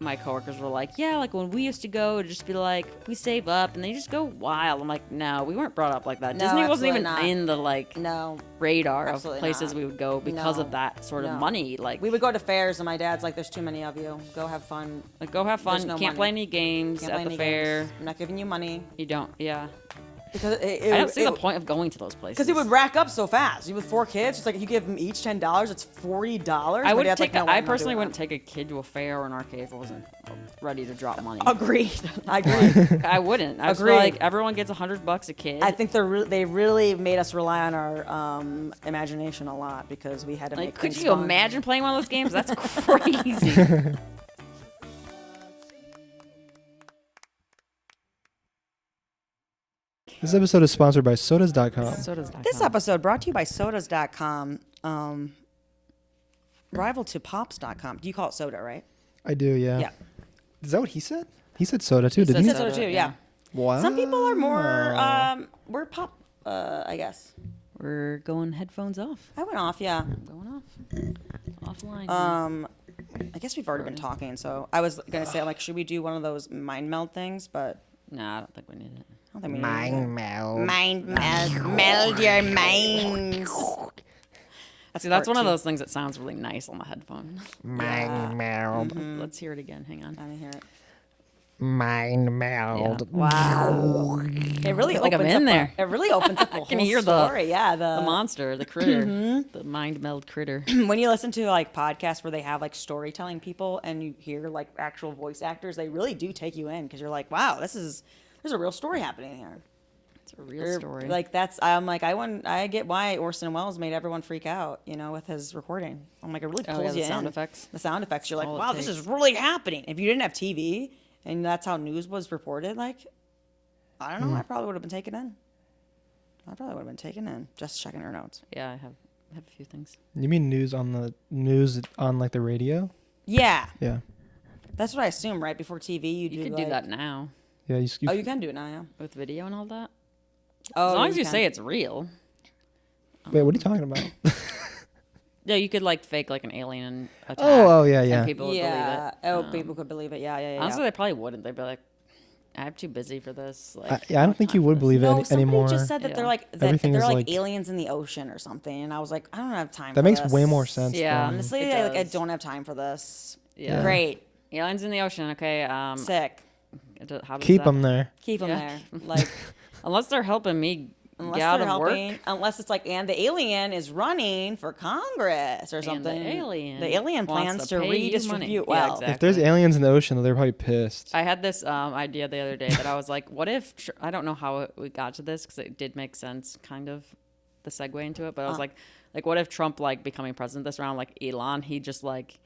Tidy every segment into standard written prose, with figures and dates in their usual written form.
My coworkers were like, yeah, like when we used to go, it'd just be like, we save up and then you just go wild. I'm like, no, we weren't brought up like that. No, Disney wasn't even absolutely not. in the like No, radar of absolutely places not. we would go because No. of that sort of No. money. Like we would go to fairs, and my dad's like, "There's too many of you. Go have fun. like, go have fun. There's no Can't money. play any games Can't at play the any fair. games. I'm not giving you money You don't. Yeah. because I don't see the point of going to those places. Because it would rack up so fast. You with 4 kids, it's like you give them each $10, it's $40. I My would dad's take. like, no, I I'm not personally doing wouldn't take a kid to a fair or an arcade if I wasn't ready to drop money. that. Agreed. I agree. I wouldn't. I just feel Agreed. like everyone gets $100 a kid. I think they really made us rely on our imagination a lot because we had to like, make could things you fun. imagine playing one of those games? That's crazy. This episode is sponsored by sodas.com. Sodas.com. This episode brought to you by sodas.com, rival to pops.com. Do you call it soda, right? I do, yeah. Yeah. Is that what he said? He said soda too, He didn't said he? Says soda Soda, too, yeah. yeah. Wow. Some people are more, we're pop, I guess. We're going headphones off. I went off, yeah. Going off. Offline. I guess we've already been talking, so I was gonna say, like, should we do one of those mind meld things? But Nah, I don't think we need it. I don't think we need it. meld. Mind meld your minds. See, that's one of part those things that sounds really nice on the headphone. Mind meld. Let's hear it again. Hang on. I didn't hear it. Mind meld. Wow. It really Like I'm opens in up there. It really opens up the whole Can you hear the- story. Yeah, The monster, the critter, the mind meld critter. when you listen to like podcasts where they have like storytelling people and you hear like actual voice actors, they really do take you in because you're like, wow, there's a real story happening here. It's a real story. Like I get why Orson Welles made everyone freak out, with his recording. I'm like, it really pulls the you sound in. effects. The sound effects. You're like, all it wow, this takes. is really happening. If you didn't have TV and that's how news was reported, like, I don't know, I probably would have been taken in. Just checking her notes. Yeah, I have a few things. You mean news on like the radio? Yeah, Yeah. that's what I assume. Right before TV, You could do that now Yeah, Oh, you can do it now. Yeah. with video and all that. Oh, As long as you can. say it's real. Wait, what are you talking about? Yeah, you could like fake like an alien attack. Oh, yeah, yeah. And people would believe Yeah. it. Oh, people could believe it. Yeah. Honestly, they probably wouldn't. They'd be like, I'm too busy for this. Like, I don't think you would believe No, it somebody anymore. just said that Yeah. they're like Everything they're is like like- aliens in the ocean or something, and I was like, I don't have time. That for makes this. way more sense. Yeah. than- Honestly, It I does. don't have time for this. Yeah. Great, aliens in the ocean. Okay. sick. How does Keep that- them there. Keep them Yeah. there. Like Unless they're helping me unless get out they're of helping, work. unless it's like, and the alien is running for Congress or And something. the alien wants wants to to pay you redistribute money. Yeah, wealth. exactly. If there's aliens in the ocean, they're probably pissed. I had this idea the other day that I was like, what if, I don't know how we got to this because it did make sense, kind of, the segue into it, but I was like, what if Trump, like, becoming president this round, like Elon, he just, like,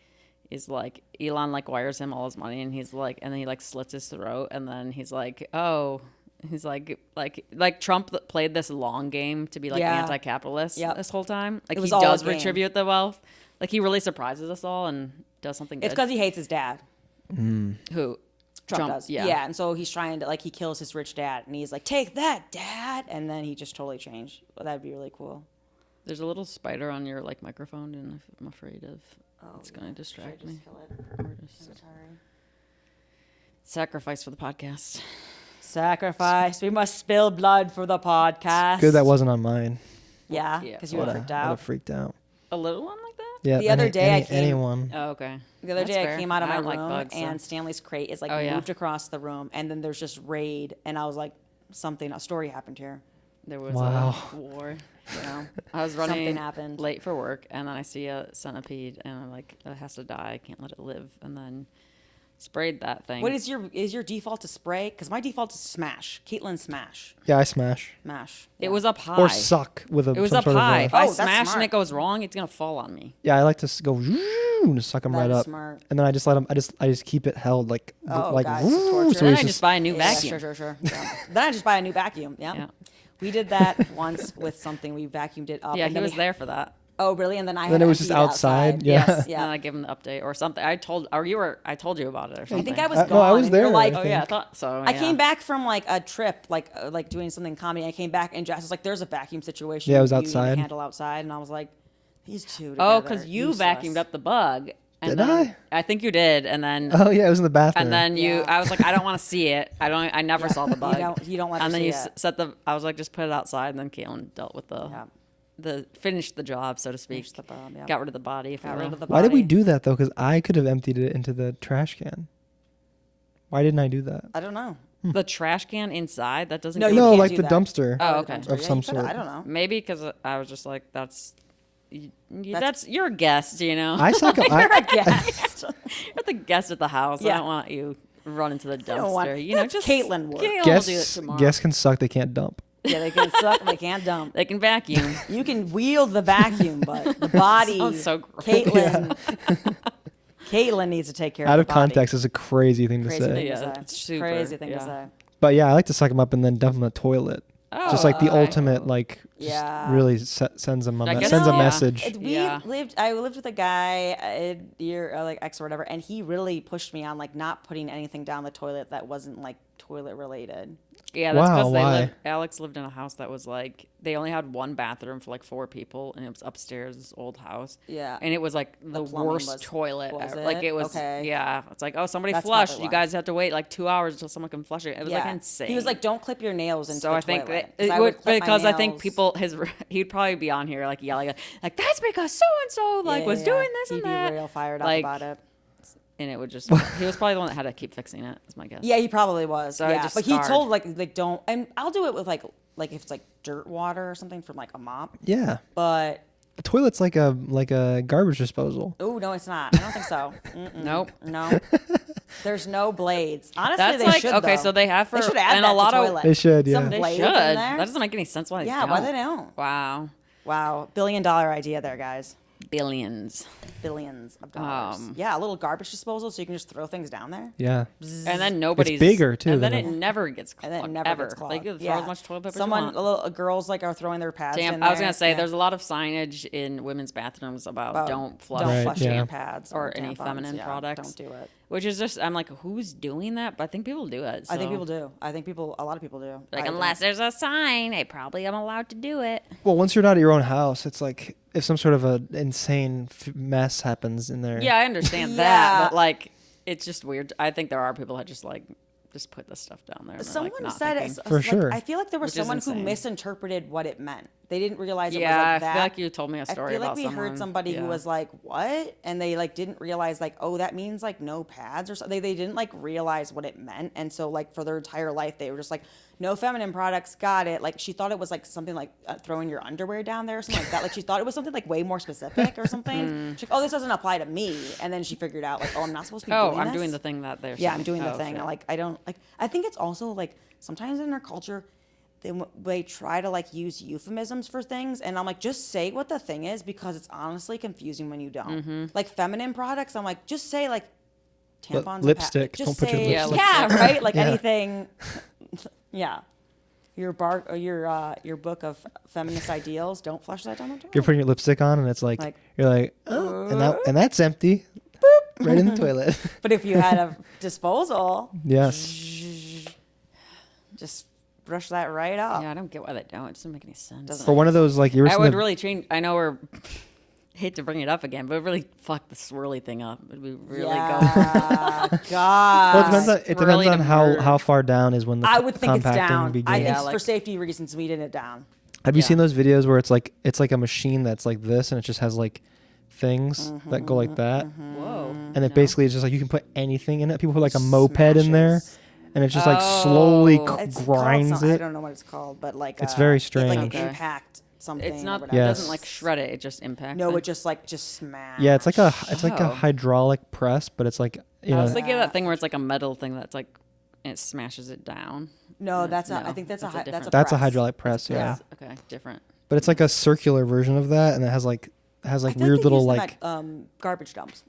is like, Elon, like, wires him all his money, and he's like, and then he, like, slits his throat, and then he's like, oh, he's like Trump played this long game to be, like, Yeah. anti-capitalist Yep. this whole time. Like, It was he all a does game. retribute the wealth. Like, he really surprises us all and does something good. It's because he hates his dad. Who? Trump does. Yeah. Yeah. And so he's trying to, like, he kills his rich dad, and he's like, take that, dad. And then he just totally changed. Well, that'd be really cool. There's a little spider on your like microphone, and I'm afraid of it's going to distract me. Or just sacrifice for the podcast. Sacrifice. We must spill blood for the podcast. Good that wasn't on mine. Yeah, Yeah. because you would have freaked Would out. have freaked out. A little one like that? Yeah. The other day I came- anyone. Oh, okay. The other That's day fair. I came out of I my don't room like bugs, so- and Stanley's crate is like Oh, yeah. moved across the room, and then there's just raid, and I was like, a story happened here. There was Wow. a war. You know, I was running Something happened. late for work, and then I see a centipede, and I'm like, it has to die. I can't let it live. And then sprayed that thing. what is your default to spray? Because my default is smash. Caitlin smash. Yeah, I smash. Mash. It was up high. Or suck with a. It was some up sort of high. a- If I Oh, that's smash and smart. it goes wrong, it's gonna fall on me. Yeah, I like to go and suck them That right is up, smart. and then I just let them. I just keep it held like Oh, like. God, it's just torture. so Then it's I just buy a new Yeah, vacuum. sure. Yeah. Then I just buy a new vacuum. Yeah. Yeah. We did that once with something. We vacuumed it up. Yeah, and he then was we- there for that. Oh, really? And then I. Then had it was just emptied outside, yeah. Yes. And then Yeah. I give him the update or something. I told you about it or something. I think I was No, gone. I was and you were there, Like, I Oh yeah, I think. thought so. I yeah. came back from like a trip, like doing something comedy. I came back and Jess was like, "There's a vacuum situation. Yeah, it was you need to outside. handle outside." And I was like, "These two." Oh, together, because you useless. vacuumed up the bug, And Did then, I think you did, and then Oh yeah, it was in the bathroom. and then Yeah. I was like, I don't want to see it. I never saw the bug. You don't let her And then see you it. set the. I was like, just put it outside, and then Caitlin dealt with the finished the job, so to speak. Finished the job, yeah. Got rid of the body. If Got you rid will. of the Why did we body. do that though? Because I could have emptied it into the trash can. Why didn't I do that? I don't know. The trash can inside that doesn't. No, go- you No, can't like do the that. dumpster. Oh, okay. Of Of some sort. I don't know. Maybe because I was just like, that's you're a guest, you know. I suck. You're a guest. You're the guest at the house. I Yeah. don't want you run into the don't want- dumpster. You know, that's just Caitlin would. Caitlin will do it Guests, tomorrow. guests can suck. They can't dump. Yeah, they can suck, they can't dump. They can vacuum. You can wield the vacuum, but the body. Sounds so gross. Caitlin. Caitlin needs to take care Out of of the body. context is a crazy thing to Crazy say. thing Yeah, to say. that's super, Crazy thing to yeah. say. But yeah, I like to suck them up and then dump them in the toilet. Just like the okay. ultimate, like, just Yeah. really sends them I guess sends a so. message. Yeah. I lived with a guy, your like ex or whatever, and he really pushed me on like not putting anything down the toilet that wasn't like toilet related. Yeah, that's Wow, because why? Alex lived in a house that was like they only had one bathroom for like 4 people, and it was upstairs, this old house. Yeah. and it was like the plumbing worst was- toilet was ever. it? Like it was. Okay. Yeah, it's like, oh, somebody That's flushed. probably You why. guys have to wait like 2 hours until someone can flush it. It was like Yeah. insane. He was like, "Don't clip your nails into So the I think toilet." that 'Cause I would clip my because I think nails. people he'd probably be on here like yelling like that's because so and so like Yeah, was yeah. doing this He'd and be that. real fired up Like, about it. and it would just he was probably the one that had to keep fixing it. Is my guess. Yeah, he probably was. So I yeah, just but he scarred. told like don't, and I'll do it with like if it's like dirt water or something from like a mop. Yeah, But the toilet's like a garbage disposal. oh no, it's not. I don't think so. Nope. No, there's no blades. Honestly, That's they like should. okay, though. so they have for They should add and that a lot to of toilet. They should, yeah. Some they blades should. in there. That doesn't make any sense why. Yeah, they why don't. they don't? Wow, Wow, $1 billion idea there, guys. billions. Billions of dollars. Um, Yeah, a little garbage disposal so you can just throw things down there. Yeah, And then nobody's bigger, too, And then than it never gets And clogged. then it never ever. gets clogged. Like you throw yeah. as much toilet paper Someone, as you want. girls like are throwing their pads in Damn, I was there. gonna say Yeah. there's a lot of signage in women's bathrooms about don't flush, Don't Right, flush yeah. your pads or any tampons. feminine Yeah, products. Don't do it. which is just I'm like, who's doing that? But I think people do it. I think so. people do. I think a lot of people do. Like I don't. unless there's a sign, I probably am allowed to do it. well, once you're not at your own house, it's like if some sort of a insane mess happens in there. Yeah, I understand Yeah. that, but like it's just weird. I think there are people that just like just put this stuff down there. And they're, Someone like, not said thinking. it. For like, sure. I feel like there was Which is someone who insane. misinterpreted what it meant. They didn't realize it was Yeah, like I that. feel like you told me a story I feel like about we someone. heard somebody who Yeah. was like, "What?" and they like didn't realize like, "Oh, that means like no pads or something." They didn't like realize what it meant, and so like for their entire life they were just like, "No feminine products, got it." Like she thought it was like something like throwing your underwear down there or something like that. Like she thought it was something like way more specific or something. She's like, "Oh, this doesn't apply to me," and then she figured out like, "Oh, I'm not supposed to be Oh, doing I'm this." doing the thing that they're Yeah, saying. I'm doing the Oh, thing. shit. Like I don't like. I think it's also like sometimes in our culture, they try to like use euphemisms for things, and I'm like, just say what the thing is because it's honestly confusing when you don't. Mm-hmm. Like feminine products, I'm like, just say like tampons, and lipstick. Just Don't put your say, lipstick. yeah, right. Like Yeah. anything. Yeah. Your book of feminist ideals. Don't flush that down the toilet. You're putting your lipstick on, and it's like, Like, you're like, oh, and that's empty. Right in the toilet. But if you had a disposal, Yes. just brush that right off. Yeah, I don't get why they don't. It doesn't make any sense. Doesn't For one of those, like, you ever I seen would the- really change. I know we're hate to bring it up again, but it would really fuck the swirly thing up. It'd be really go. Yeah, God. Well, it depends on, it depends Really on to how, murder. how far down is when the I would think it's compacting down. begins. I think Yeah, for like- safety reasons, we did it down. Have you Yeah. seen those videos where it's like a machine that's like this, and it just has like things that go like that, Whoa. and it No. basically is just like you can put anything in it. People put like a moped in there, Smashes. and it just like slowly Oh. It's called grinds some- I it. don't know what it's called, but like It's very Like strange. an Okay. impact something. It's not. Or It whatever. Yes. doesn't like shred it. It just impacts. No, it. it just smash. Yeah, it's like a Oh. hydraulic press, but it's like you I know. was thinking of that thing where it's like a metal thing that's like it smashes it down. No, that's No, I think that's a that's a that's a different- That's a press. hydraulic press, yeah. Yeah. Okay, different. But it's like a circular version of that, and it has like I feel weird they little use them like at, garbage dumps.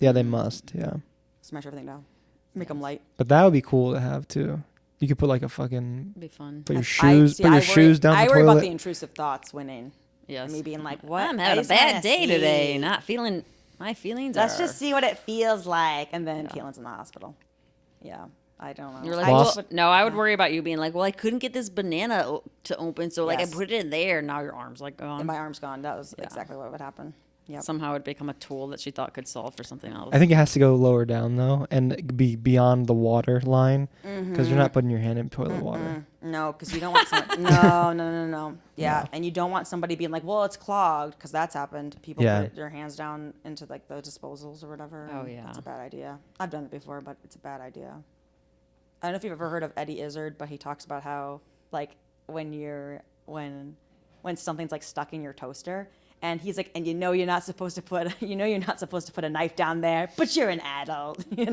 yeah, they must, yeah. Smash everything down. Make them light. But that would be cool to have too. You could put like a fucking It'd be fun. put your I shoes worry- shoes down I the worry toilet. about the intrusive thoughts winning. Yes. And me being like, what? I'm I having a just wanna bad day today. see. Not feeling my feelings. Let's are. just see what it feels like. And then Caitlin's in the hospital. Yeah. I don't know. You're like, Lost- well, no, I would worry about you being like, well, I couldn't get this banana to open, so like Yes. I put it in there. Now your arm's like gone. And my arm's gone. That was exactly what would happen. Yep. somehow it become a tool that she thought could solve for something else. I think it has to go lower down though, and be beyond the water line, because you're not putting your hand in toilet water. No, because you don't want no. Yeah, No. and you don't want somebody being like, well, it's clogged, because that's happened. People Yeah. put their hands down into like the disposals or whatever. Oh, and yeah. That's a bad idea. I've done it before, but it's a bad idea. I don't know if you've ever heard of Eddie Izzard, but he talks about how like when something's like stuck in your toaster. And he's like, and you're not supposed to put a knife down there, but you're an adult, You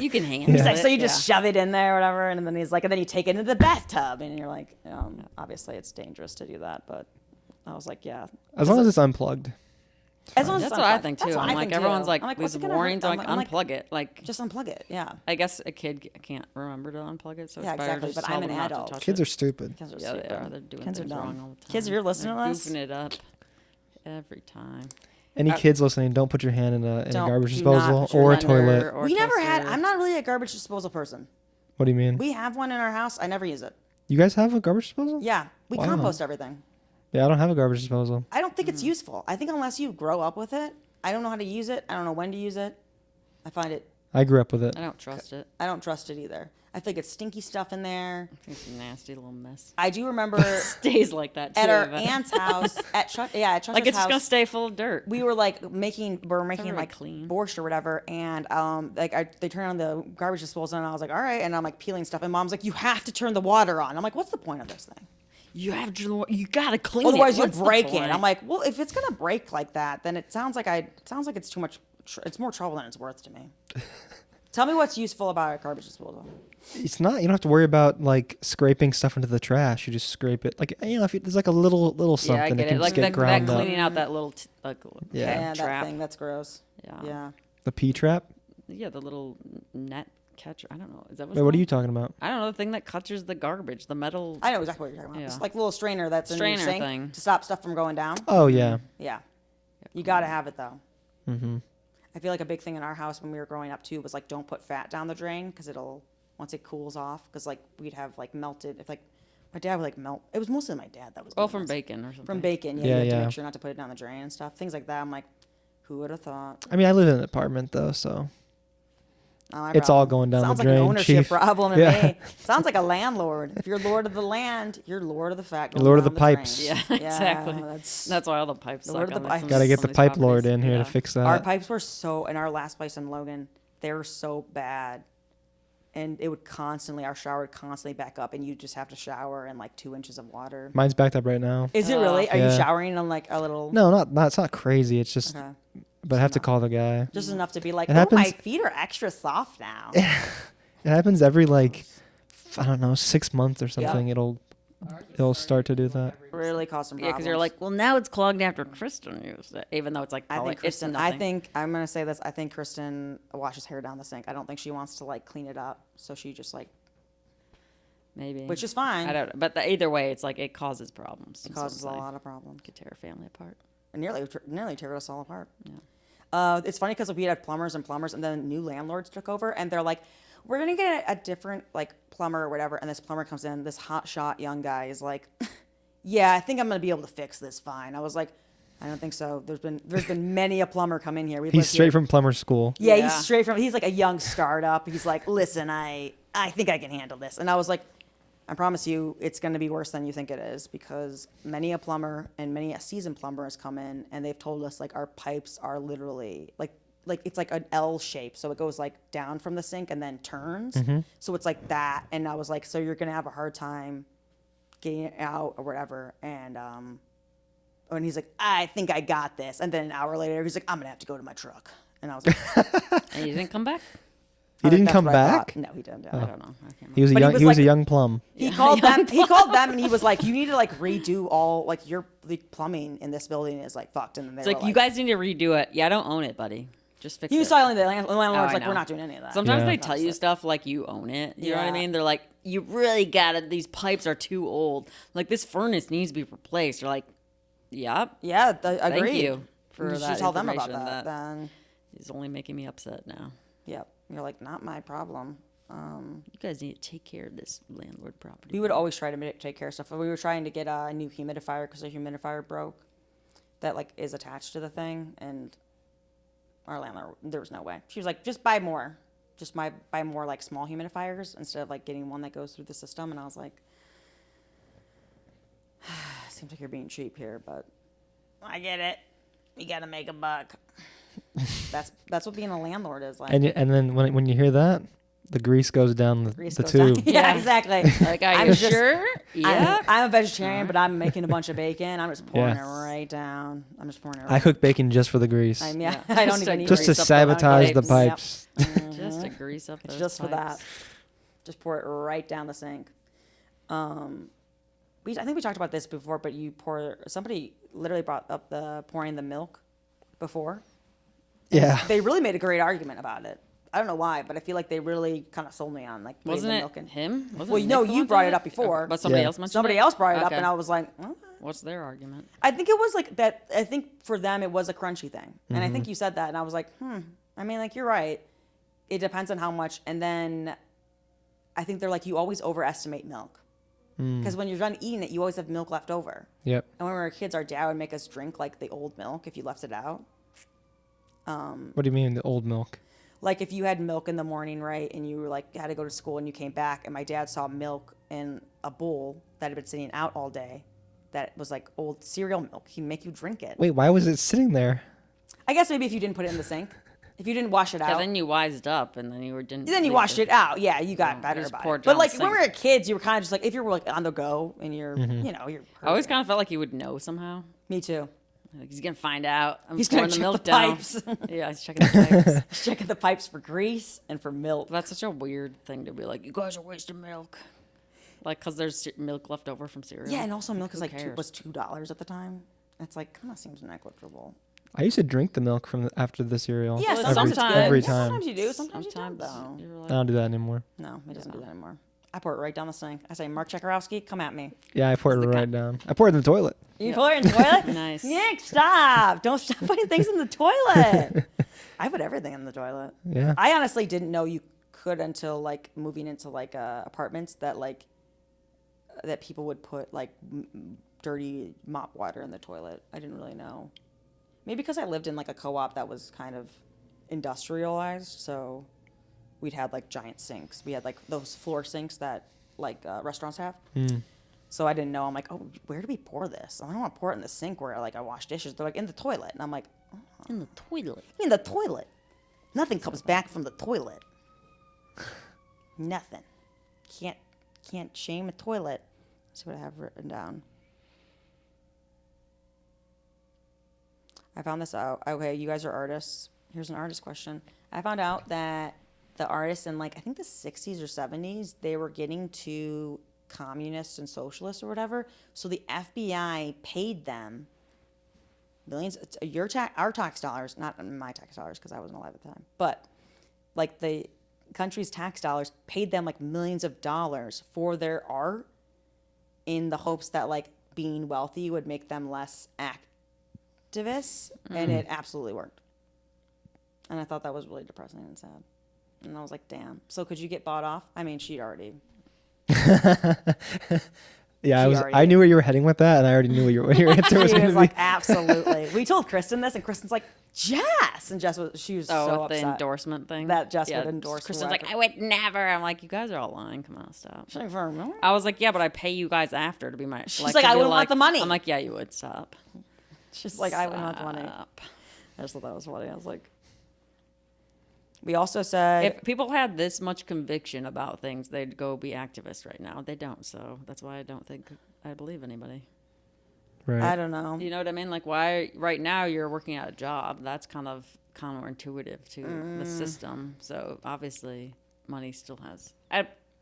can handle He's it. like, so you just shove it in there or whatever. And then he's like, and then you take it into the bathtub. And you're like, obviously it's dangerous to do that. But I was like, yeah. As long as it's unplugged. As long as it's That's what I unplugged. think That's too. what I I'm like, think, too. everyone's like, I'm these what's it gonna hurt? warnings, I'm like, I'm like, unplug it. Like, just unplug it. Yeah. I guess a kid can't remember to unplug it, so Yeah, it's better exactly, to but tell I'm an them not to adult. touch Kids it. are stupid. Kids are Yeah, they stupid. are. They're doing Kids are things dumb. wrong all the time. Kids, you're listening They're to this? goofing it up every time. Any kids listening, don't put your hand in a Don't- garbage do not disposal put your or a hand in toilet. Or We never had. toaster. I'm not really a garbage disposal person. What do you mean? We have one in our house. I never use it. You guys have a garbage disposal? Yeah, we Wow. compost everything. Yeah, I don't have a garbage disposal. I don't think it's useful. I think unless you grow up with it, I don't know how to use it. I don't know when to use it. I find it. I grew up with it. I don't trust it. I don't trust it either. I think it's stinky stuff in there. I think it's a nasty little mess. I do remember Stays like that too. at our but- aunt's house at Chuck's like it's just gonna house. stay full of dirt. We were like making really like clean. borscht or whatever, and they turned on the garbage disposal, and I was like, all right, and I'm like peeling stuff, and Mom's like, you have to turn the water on. I'm like, what's the point of this thing? You have to. You gotta clean Otherwise, it. you What's the break it. point? I'm like, well, if it's gonna break like that, then it sounds like it's too much. It's more trouble than it's worth to me. Tell me what's useful about a garbage disposal. It's not. You don't have to worry about like scraping stuff into the trash. You just scrape it. Like if there's like a little something, yeah, I get it can it. Like just get that ground up. cleaning out that little Yeah. That trap. thing. That's gross. Yeah. Yeah. The P trap. Yeah, the little net catcher. I don't know. Is that Wait, what are you talking about? I don't know. The thing that catches the garbage, the metal. I know exactly what you're talking about. Yeah. It's like a little strainer that's in your Strainer sink thing. to stop stuff from going down. Oh yeah. Yeah. You got to have it though. Mm-hmm. I feel like a big thing in our house when we were growing up too was like don't put fat down the drain because it'll once it cools off because like we'd have like melted if like my dad would like melt. It was mostly my dad that was. Oh, doing from this. bacon or something. From bacon, yeah. Yeah, You have to yeah. make sure not to put it down the drain and stuff. Things like that. I'm like, who would have thought? I mean, I live in an apartment though, so Not my It's all problem. going down the Sounds drain, like an ownership Chief. problem to Yeah. me. Sounds like a landlord. If you're lord of the land, you're lord of the fat. You're going lord of down the drain. pipes. Yeah, exactly. That's That's why all the pipes The suck Lord of on the this- Pipes. some gotta of get the these pipe lord properties. in here Yeah. to fix that. our pipes were so in our last place in Logan. They were so bad, and it would constantly our shower would constantly back up, and you just have to shower in like 2 inches of water. Mine's backed up right now. Is it really? Are you Yeah. showering on like a little? No, not. It's not crazy. It's just. Okay. But I have to call the guy. Just enough to be like, It oh, my happens- feet are extra soft now. It happens every like, I don't know, 6 months or something. It'll start to do that. Really cause some Yeah, problems. because you're like, well, now it's clogged after Kristen used it, even though it's like I probably think Kristen. It's I nothing. think I'm gonna say this. I think Kristen washes hair down the sink. I don't think she wants to like clean it up, so she just like, maybe, which is fine. I don't. But either way, it's like it causes problems. It causes a lot of problems. Could tear a family apart. Nearly tear us all apart. Yeah. It's funny because we had plumbers, and then new landlords took over, and they're like, "We're gonna get a different like plumber or whatever." And this plumber comes in, this hot shot young guy is like, "Yeah, I think I'm gonna be able to fix this fine." I was like, "I don't think so." There's been many a plumber come in here. We've He's lived straight here- from plumber school. Yeah, Yeah. he's straight from. He's like a young startup. He's like, "Listen, I think I can handle this," and I was like. I promise you, it's going to be worse than you think it is because many a plumber and many a seasoned plumber has come in and they've told us like our pipes are literally like it's like an L shape, so it goes like down from the sink and then turns. So it's like that, and I was like, so you're going to have a hard time getting it out or whatever, and he's like, I think I got this, and then an hour later he's like, I'm going to have to go to my truck, and I was like, And you didn't come back. He didn't that's come what I thought. back. No, he didn't. I don't know. I can't He was a But he young. was He was a like- young plum. He called them. He called them, and he was like, "You need to like redo all like the plumbing in this building is like fucked." And then they It's were like, you guys need to redo it. Yeah, I don't own it, buddy. Just fix He it. was telling the landlord's I like, know. "We're not doing any of that." Sometimes Yeah. they tell you stuff like you own it. You know what I Yeah. mean? They're like, you really got it. These pipes are too old. Like this furnace needs to be replaced. You're like, yep. Yeah, Thank agreed. you for You that should tell them about information. that. Then, Is only making me upset now. yep, you're like, not my problem. You guys need to take care of this landlord property. We would always try to take care of stuff. We were trying to get a new humidifier because the humidifier broke, that like is attached to the thing, and our landlord, there was no way. She was like, just buy more. Buy more like small humidifiers instead of like getting one that goes through the system. And I was like, seems like you're being cheap here, but I get it. You got to make a buck. That's what being a landlord is like. And then when you hear that, the grease goes down the tube. Yeah, exactly. Like, are you sure? Yeah. I'm a vegetarian, but I'm making a bunch of bacon. I'm just pouring it right down. I'm just pouring it. I cook bacon just for the grease. I don't even need just to grease up sabotage the pipes. Yep. Just to grease up It's those just for that. pipes. Just pour it right down the sink. I think we talked about this before, but somebody literally brought up the pouring the milk before. Yeah. They really made a great argument about it. I don't know why, but I feel like they really kind of sold me on like putting Wasn't the it milk in. him? Wasn't Well, Nick no, the you one brought that it up before. But somebody Yeah. else mentioned Somebody it? else brought it up, Okay. and I was like, What's their argument? I think it was like that. I think for them it was a crunchy thing, and I think you said that, and I was like, I mean, like you're right. It depends on how much, and then I think they're like you always overestimate milk because when you're done eating it, you always have milk left over. Yep. And when we were kids, our dad would make us drink like the old milk if you left it out. What do you mean the old milk? Like if you had milk in the morning, right, and you were like had to go to school and you came back, and my dad saw milk in a bowl that had been sitting out all day, that was like old cereal milk. He'd make you drink it. Wait, why was it sitting there? I guess maybe if you didn't put it in the sink, if you didn't wash it out. Yeah, then you wised up, and then you Then leave you washed it out. Yeah, you got better just about pour it. it But down like the when we sink. were kids, you were kind of just like if you were like on the go and you're, you're. I always kind of felt like you would know somehow. Me too. Like, he's gonna find out. He's pouring gonna the check milk the down. pipes. Yeah, he's checking the pipes. He's checking the pipes for grease and for milk. That's such a weird thing to be like. You guys are wasting milk. Like, cause there's milk left over from cereal. Yeah, and also milk is Who like cares? was $2 at the time. It's like kind of seems negligible. I used to drink the milk after the cereal. Yeah, Well, sometimes sometimes- every Yeah, time. sometimes you do. Sometimes you Sometimes don't. Though. you're I like, don't do that anymore. No, he doesn't do that anymore. I pour it right down the sink. I say, Mark Chekarowski, come at me. Yeah, I poured it right down. I poured it in the toilet. You pour it in the toilet? Nice. Nick, stop. Don't stop putting things in the toilet. I put everything in the toilet. Yeah. I honestly didn't know you could until like moving into like apartments that like that people would put like dirty mop water in the toilet. I didn't really know. Maybe because I lived in like a co-op that was kind of industrialized, so we'd had like giant sinks. We had like those floor sinks that like restaurants have. So I didn't know. I'm like, oh, where do we pour this? I don't want to pour it in the sink where like I wash dishes. They're like in the toilet, and I'm like, in the toilet. in the toilet. Nothing comes back from the toilet. Nothing. Can't shame a toilet. Let's see what I have written down. I found this out. Okay, you guys are artists. Here's an artist question. I found out that the artists in like I think the 60s or 70s, they were getting too communist and socialist or whatever. So the FBI paid them millions. It's our tax dollars, not my tax dollars because I wasn't alive at the time. But like the country's tax dollars paid them like millions of dollars for their art, in the hopes that like being wealthy would make them less activists, and it absolutely worked. And I thought that was really depressing and sad. And I was like, damn. So could you get bought off? I mean, she'd already. Yeah, I knew where you were heading with that, and I already knew what your answer was She going was to like, be. absolutely. We told Kristen this, and Kristen's like, Jess, and she was so with upset the endorsement thing. that Jess would endorse. Kristen's like, whoever. I would never. I'm like, you guys are all lying. Come on, stop. She's like, for a million? I was like, yeah, but I pay you guys after to be my. She's like, I to be wouldn't want the money. I'm like, yeah, you would. Stop. She's like, I wouldn't want the money. Stop. I just thought that was funny. I was like, we also said, If people had this much conviction about things, they'd go be activists right now. They don't, so that's why I don't think I believe anybody. Right. I don't know. You know what I mean? Like, why right now you're working at a job? That's kind of counterintuitive to the system. So obviously, money still has.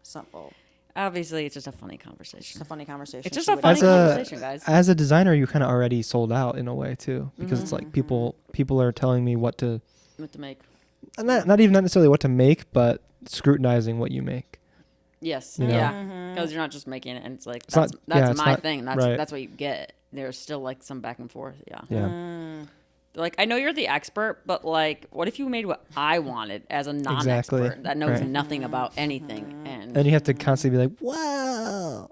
Simple. Obviously, it's just a funny conversation. It's a funny conversation. It's just She a would- funny conversation, guys. As a designer, you kind of already sold out in a way too, because it's like people are telling me what to, What to make? not necessarily what to make, but scrutinizing what you make. Yes. You know? Yeah. Because you're not just making it, and it's like It's not- that's yeah, it's my not- thing. That's right. that's what you get. There's still like some back and forth. Yeah. Yeah. Like, I know you're the expert, but like, what if you made what I wanted as a non-expert Exactly. that knows Right. nothing about anything? And And you have to constantly be like, wow.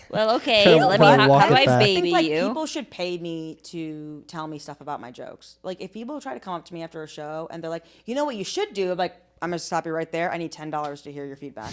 Well, okay, Try to let me. walk How do it I back. I think baby like you? people should pay me to tell me stuff about my jokes. Like if people try to come up to me after a show and they're like, you know what you should do, I'm like, I'm gonna stop you right there. I need $10 to hear your feedback.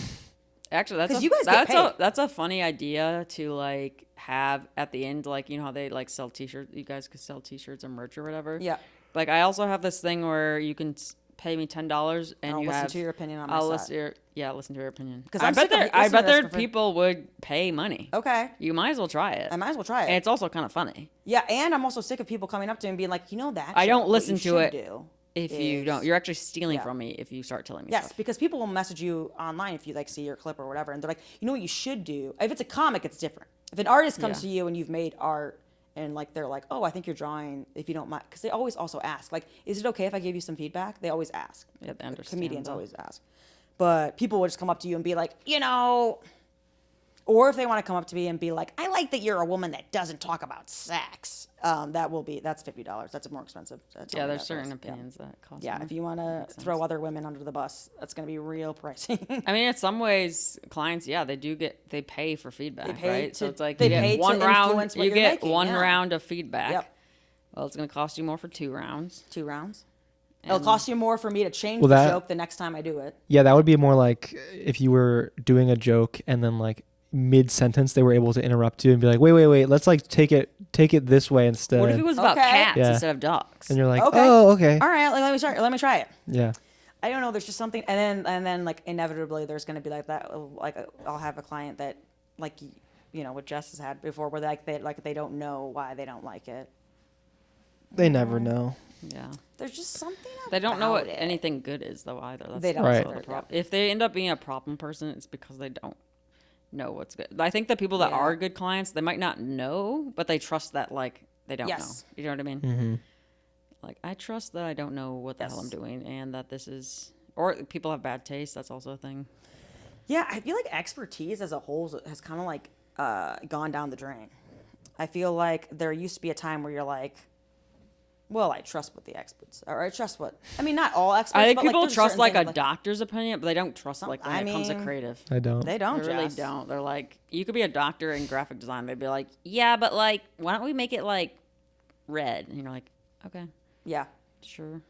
Actually, that's 'Cause a, you guys get paid. that's a funny idea to like have at the end, like you know how they like sell T-shirts. You guys could sell T-shirts or merch or whatever. Yeah. Like I also have this thing where you can pay me $10 and I'll you listen have to your opinion on my I'll set. listen to listen to your opinion. 'Cause I I'm bet sick of there I listening bet to this there for free. people would pay money. Okay. You might as well try it. I might as well try And it. it's also kind of funny. Yeah, and I'm also sick of people coming up to me and being like, you know that. I joke, don't what listen you to should it do if you is- don't. You're actually stealing Yeah. from me if you start telling me Yes, stuff. because people will message you online if you like see your clip or whatever, and they're like, you know what you should do. If it's a comic, it's different. If an artist comes Yeah. to you and you've made art, and like they're like, oh, I think you're drawing. If you don't mind, because they always also ask, like, is it okay if I give you some feedback? They always ask. Yeah, they understand Comedians that. always ask, but people will just come up to you and be like, you know. Or if they want to come up to me and be like, I like that you're a woman that doesn't talk about sex. That's $50. That's more expensive. That's Yeah, only there's that certain price. Yeah. opinions that cost Yeah, more. if you want to Makes throw sense. other women under the bus, that's going to be real pricey. I mean, in some ways, clients, yeah, they pay for feedback, They pay right? So to- it's like they you pay get to one round, influence what you you're get making, one yeah. round of feedback. Yep. Well, it's going to cost you more for 2 rounds. 2 rounds. It'll cost you more for me to change Well, the that- joke the next time I do it. Yeah, that would be more like if you were doing a joke and then like mid sentence they were able to interrupt you and be like, wait, let's like take it this way instead. What if it was about Okay. cats Yeah. instead of dogs? And you're like, Okay. oh, okay. All right, like, let me try it. Yeah. I don't know. There's just something, and then like inevitably there's going to be like that. Like I'll have a client that like you know what Jess has had before, where they don't know why they don't like it. They never know. Yeah. There's just something. They don't know what about it. anything good is, though, either. That's They don't. Right. also the Yeah. problem. If they end up being a problem person, it's because they don't know what's good. I think the people that Yeah. are good clients, they might not know, but they trust that, like, they don't Yes. know. You know what I mean? Mm-hmm. Like, I trust that I don't know what the hell I'm Yes. doing and that this is... Or people have bad taste. That's also a thing. Yeah, I feel like expertise as a whole has kind of like gone down the drain. I feel like there used to be a time where you're like, well, I trust what the experts, or I trust what. I mean, not all experts. I think but, like, people there's trust, certain like, a things, doctor's opinion, but they don't trust, like, when I it comes to mean, creative. I don't. They don't. They really Jess. don't. They're like, you could be a doctor in graphic design. They'd be like, yeah, but like, why don't we make it like red? And you're like, okay, Yeah. sure.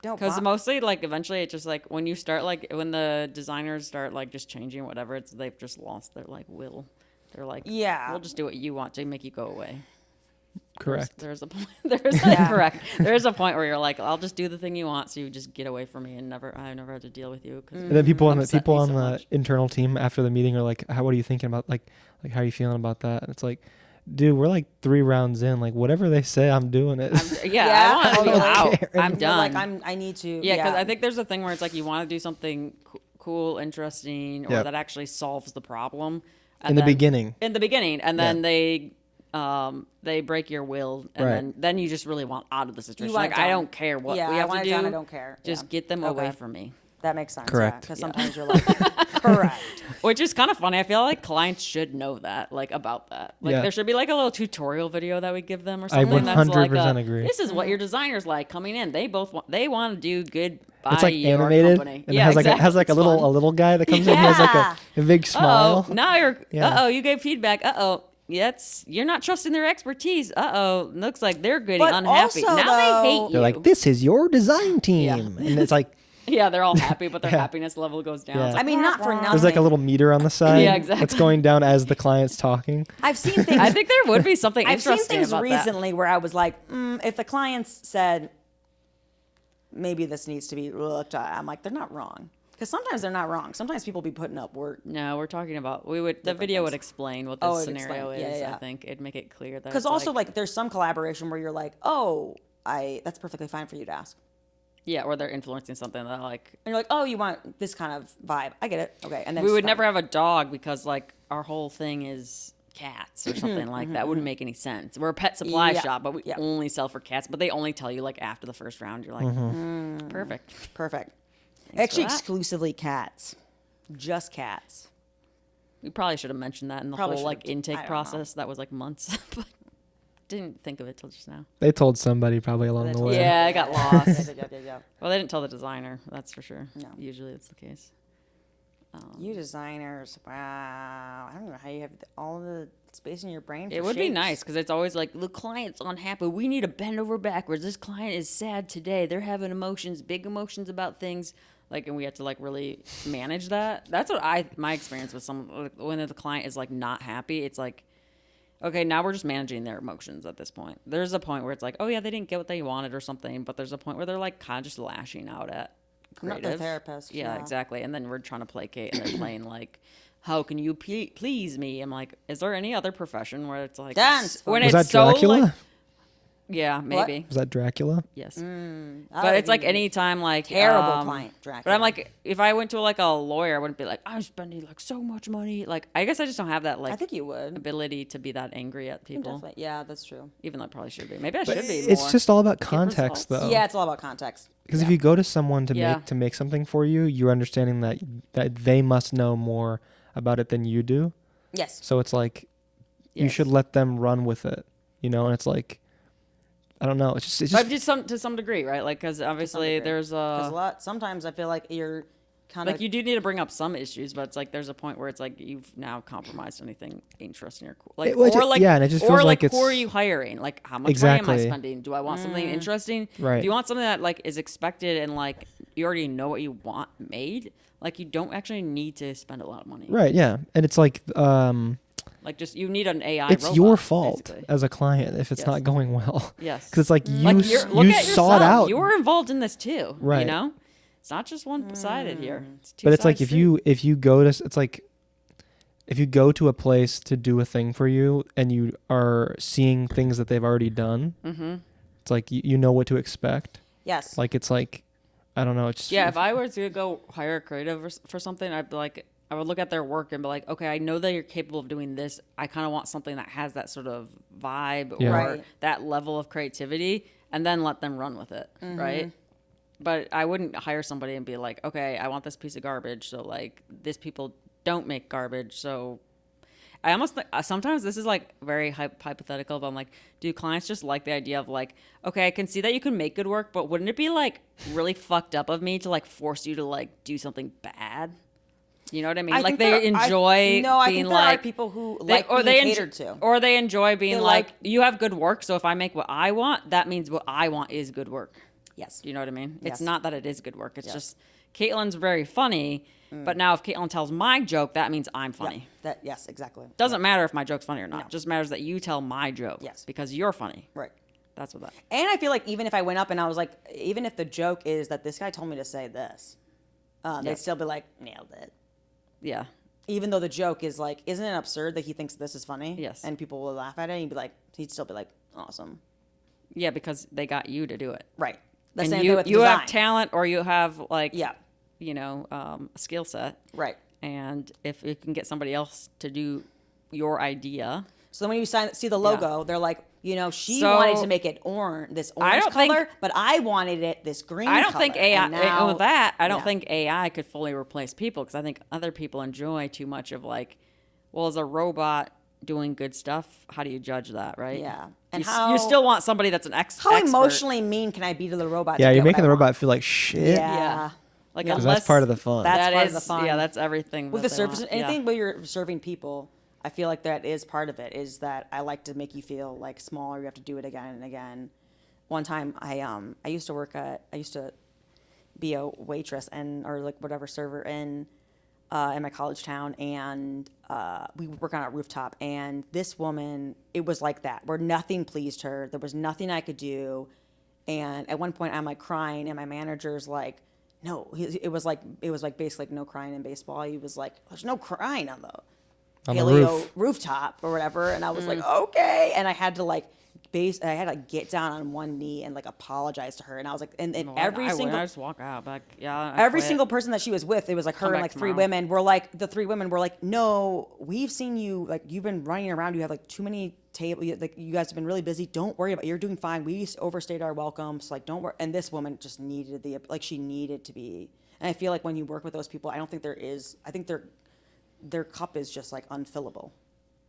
Don't. Because bo- mostly, like, eventually, it's just like when you start, like, when the designers start like just changing whatever, it's they've just lost their like will. They're like, Yeah. we'll just do what you want to make you go away. Correct. There's a point. There's a, Yeah. correct. There's a point where you're like, I'll just do the thing you want, so you just get away from me, and I never had to deal with you. Cause And then people on the upset people me on so the much. internal team after the meeting are like, "How? What are you thinking about? Like how are you feeling about that?" And it's like, dude, we're like 3 rounds in. Like whatever they say, I'm doing it. Yeah, I want to be totally. out. care. I'm You're done. Like I need to. Yeah, because I think there's a thing where it's like you want to do something cool, interesting, or Yep. that actually solves the problem. In the beginning. In the beginning, and then they break your will, and Right. then you just really want out of the situation. want it Like I done. don't care what Yeah, we I have want to it do. done, I don't care. Just Yeah. get them away Okay. from me. That makes sense. Correct. Because Yeah. sometimes you're like, correct. Which is kind of funny. I feel like clients should know that, like about that. Like Yeah. there should be like a little tutorial video that we give them or I something. That's like 100% agree. This is what your designer's like coming in. They both want to do good by It's like your animated company. and yeah, it has exactly. like has like a It's little fun. a little guy that comes in. He has like a big smile. Oh, now you're. Yeah. You gave feedback. You're not trusting their expertise. Looks like they're getting But unhappy. also, Now they hate though- you. They're like, "This is your design team," Yeah. and it's like yeah, they're all happy, but their Yeah. happines level goes down. Yeah. It's like, I mean, not for nothing. there's like a little meter on the side. Yeah, exactly. That's going down as the client's talking. I've seen things. I think there would be something I've seen interesting things about that. recently where I was like, if the clients said, maybe this needs to be looked at, I'm like, they're not wrong. Because sometimes they're not wrong. Sometimes people be putting up work. No, we're talking about the video would explain what the Oh, it'd scenario explain. is. Yeah, yeah. I think it'd make it clear that. Because it's also, like, there's some collaboration where you're like, oh, that's perfectly fine for you to ask. yeah, or they're influencing something that like And you're like, oh, you want this kind of vibe. I get it. Okay. And then we it's would fine. never have a dog because like our whole thing is cats or something like that. Wouldn't make any sense. We're a pet supply Yeah, shop, but we yeah. only sell for cats. But they only tell you like after the first round. You're like, perfect. Perfect. for Actually, that. exclusively cats. Just cats. We probably should have mentioned that in the Probably whole like should've. I intake don't know. process. That was like months, but didn't think of it till just now. They told somebody probably along the way. Yeah, I got lost. Yeah. Well, they didn't tell the designer. That's for sure. No. Usually it's the case. You designers, wow. I don't know how you have all the space in your brain for It would be shapes. nice because it's always like the client's unhappy. We need to bend over backwards. This client is sad today. They're having emotions, big emotions about things. Like, and we have to like really manage that. That's what my experience with when the client is like not happy. It's like, okay, now we're just managing their emotions at this point. There's a point where it's like, oh yeah, they didn't get what they wanted or something. But there's a point where they're like kind of just lashing out at I'm not creative. the therapist. Yeah, exactly. And then we're trying to placate, and they're playing like, "How can you please me?" I'm like, "Is there any other profession where it's like Dance. when Was it's that so Dracula? like, yeah, maybe Was that Dracula? yes." That But would it's like be any time like terrible client, Dracula. But I'm like, if I went to like a lawyer, I wouldn't be like, I'm spending like so much money. Like, I guess I just don't have that I like think you would. ability to be that angry at people. Definitely. Yeah, that's true. Even though I probably should be. Maybe I But should be. it's more. just all about Get context, results. though. Yeah, it's all about context. Because if you go to someone to Yeah. make something for you, you're understanding that they must know more about it than you do. Yes. So it's like you Yes. should let them run with it, And it's like, I don't know. It's But just to some degree, right? Like, because obviously degree. there's Because sometimes I feel like you're kind of like you do need to bring up some issues, but it's like there's a point where it's like you've now compromised anything interesting or cool. Like, and it just or feels like like who are it's- you hiring? Like, how much money am I Exactly. spending? Do I want something interesting? Right. If you want something that like is expected and like you already know what you want made, like you don't actually need to spend a lot of money. right. Yeah, and it's like Like just you need an AI. it's robot, your fault basically. as a client if it's Yes. not going well. Yes. Because it's like Like look you at saw yourself. it out. You were involved in this too. Right. You know, it's not just one sided here. But it's like two-sided if you go to it's like if you go to a place to do a thing for you and you are seeing things that they've already done, it's like you know what to expect. yes. Like it's like I don't know. It's Yeah, if I were to go hire a creative for something, I'd be like, I would look at their work and be like, okay, I know that you're capable of doing this. I kind of want something that has that sort of vibe Yeah. or Right. that level of creativity, and then let them run with it, right? But I wouldn't hire somebody and be like, okay, I want this piece of garbage, so like this people don't make garbage, so. I almost sometimes this is like very hypothetical, but I'm like, do clients just like the idea of like, okay, I can see that you can make good work, but wouldn't it be like really fucked up of me to like force you to like do something bad? You know what I mean? Like they enjoy I being think there like are people who they, like or being they catered to. or they enjoy being They like, like- you have good work, so if I make what I want, that means what I want is good work. Yes. You know what I mean? Yes. It's not that it is good work. It's Yes. just Caitlin's very funny, but now if Caitlin tells my joke, that means I'm funny. Yes, exactly. Doesn't matter if my joke's funny or not. No. It just matters that you tell my joke. Yes. Because you're funny. Right. That's what that. And I feel like even if I went up and I was like, even if the joke is that this guy told me to say this, they'd Yes. still be like, nailed it. Yeah. Even though the joke is like, isn't it absurd that he thinks this is funny? Yes. And people will laugh at it and he'd still be like, awesome. Yeah, because they got you to do it. Right. The And same you, thing with you have design. talent or you have like, Yeah. a skill set. Right. And if you can get somebody else to do your idea. So then when you see the logo, they're like, she So- wanted to make it this orange don't think- color, but I wanted it this green I don't color. think AI, And now- with that, I don't yeah. think AI could fully replace people because I think other people enjoy too much of like, well, as a robot doing good stuff, how do you judge that, right? Yeah. And you still want somebody that's an How expert. emotionally mean can I be to the robot? Yeah, to you're get what making I the want? robot feel like shit. Yeah. Like, Yeah. 'Cause unless that's part of the fun. That's that part of is- the fun. Yeah, that's everything. With that the they service, want. anything Yeah. where you're serving people, I feel like that is part of it. Is that I like to make you feel like smaller. You have to do it again and again. One time, I used to be a waitress or like whatever server in my college town, and we work on a rooftop. And this woman, it was like that, where nothing pleased her. There was nothing I could do. And at one point, I'm like crying, and my manager's like, "No," it was like basically like no crying in baseball. He was like, "There's no crying on the paleo rooftop or whatever," and I was like, "Okay," and I had to like get down on one knee and like apologize to her, and I was like, and every single I just walk out back. Yeah. I every quit. single person that she was with, it was like her Come and back like three tomorrow. women were like, the three women were like, "No, we've seen you, like you've been running around, you have like too many tables, like you guys have been really busy, don't worry about it. You're doing fine, we overstayed our welcome, so like don't worry." And this woman just needed she needed to be, and I feel like when you work with those people, I think their cup is just like unfillable,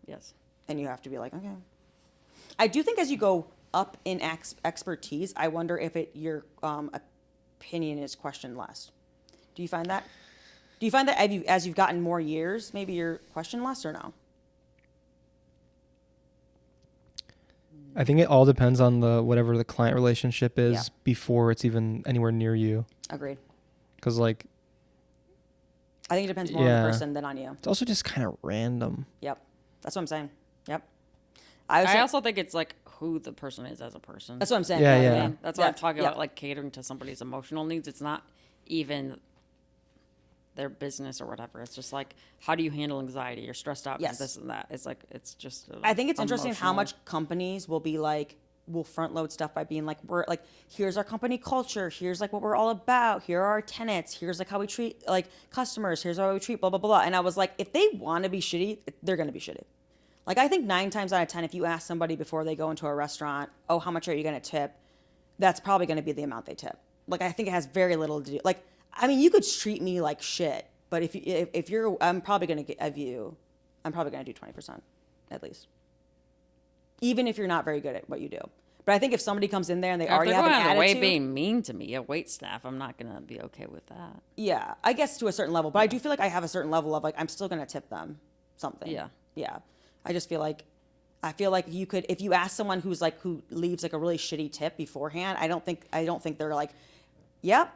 Yes. and you have to be like, okay. I do think as you go up in expertise, I wonder if your opinion is questioned less. Do you find that? Do you find that as you've gotten more years, maybe you're questioning less or no? I think it all depends on whatever the client relationship is Yeah. before it's even anywhere near you. Agreed. Because like, I think it depends more on Yeah. the person than on you. it's also just kind of random. Yep. That's what I'm saying. Yep. I also think it's like who the person is as a person. That's what I'm saying. Yeah, You know what I yeah. mean? That's what I'm Yeah, talking yeah. about, like catering to somebody's emotional needs. It's not even their business or whatever. It's just like, how do you handle anxiety? You're stressed out because Yes. this and that. It's like, it's just. I think it's interesting how emotional. much companies will be like, will front load stuff by being like, we're like, here's our company culture. Here's like what we're all about. Here are our tenets. Here's like how we treat like customers. Here's how we treat blah, blah, blah. And I was like, if they want to be shitty, they're going to be shitty. Like, I think 9 times out of 10, if you ask somebody before they go into a restaurant, oh, how much are you going to tip? That's probably going to be the amount they tip. Like, I think it has very little to do. Like, I mean, you could treat me like shit, but if you're, I'm probably going to give you, I'm probably going to do 20% at least. Even if you're not very good at what you do. But I think if somebody comes in there and they If already they're have an going out of their way attitude, being mean to me, a wait staff, I'm not gonna be okay with that. yeah, I guess to a certain level. But I do feel like I have a certain level of like, I'm still going to tip them something. Yeah. Yeah. I just feel like, you could, if you ask someone who's like, who leaves like a really shitty tip beforehand, I don't think they're like, yep,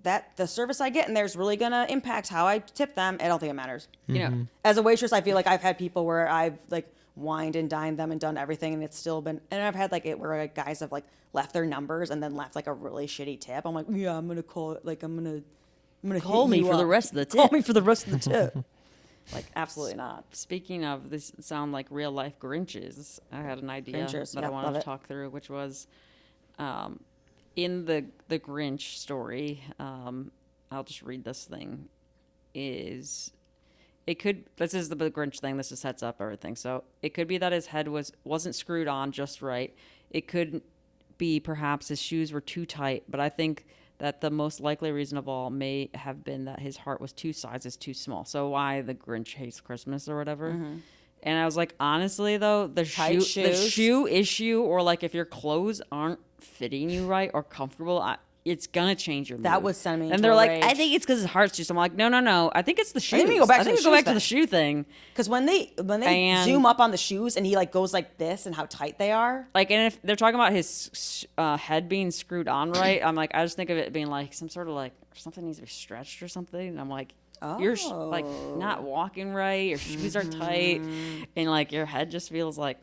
that the service I get in there is really going to impact how I tip them. I don't think it matters. You know, As a waitress, I feel like I've had people where I've like wined and dined them and done everything, and it's still been, and I've had like it where like guys have like left their numbers and then left like a really shitty tip. I'm like, yeah, I'm going to call it, like, I'm going to call hit me you for the up. rest of the Call tip. me for the rest of the tip. Like, absolutely not. Speaking of, this sound like real life Grinches. I had an idea Grinchers, that yeah, I wanted love to it. talk through, which was in the Grinch story. I'll just read this thing. This is the Grinch thing. This just sets up everything. So it could be that his head wasn't screwed on just right. It could be perhaps his shoes were too tight, but I think that the most likely reason of all may have been that his heart was 2 sizes too small. So why the Grinch hates Christmas or whatever. And I was like, honestly though, the Tight shoes. shoe issue, or like if your clothes aren't fitting you right or comfortable, it's gonna change your mood. That would send me And into they're a like, rage. I think it's because his heart's too small. I'm like, no. I think it's the shoes. think we go back to the go shoes back to thing. the shoe thing. Because when they And- zoom up on the shoes and he like goes like this and how tight they are. Like, and if they're talking about his head being screwed on right, I'm like, I just think of it being like some sort of like something needs to be stretched or something. And I'm like, you're like not walking right. Your shoes are tight, and like your head just feels like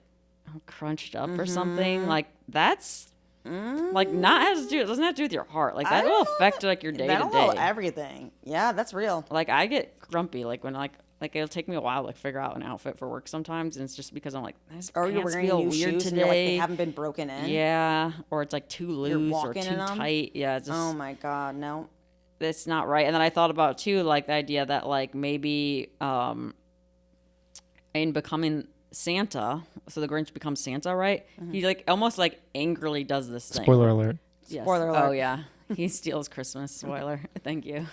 crunched up or something. Like that's like not has to do. It doesn't have to do with your heart. Like that will affect like your day to That'll know day. everything. Yeah, that's real. Like I get grumpy like when like it'll take me a while to like, figure out an outfit for work sometimes, and it's just because I'm like, these Or you're pants wearing feel new weird shoes today. and you're like they haven't been broken in. Yeah, or it's like too loose or walking too in 'em? tight. Yeah, it's just Oh my god, no. it's not right. And then I thought about too, like the idea that like maybe in becoming Santa, so the Grinch becomes Santa, right? He like almost like angrily does this thing. Spoiler alert. Yes. Spoiler Oh alert. yeah, he steals Christmas. Spoiler. Thank you.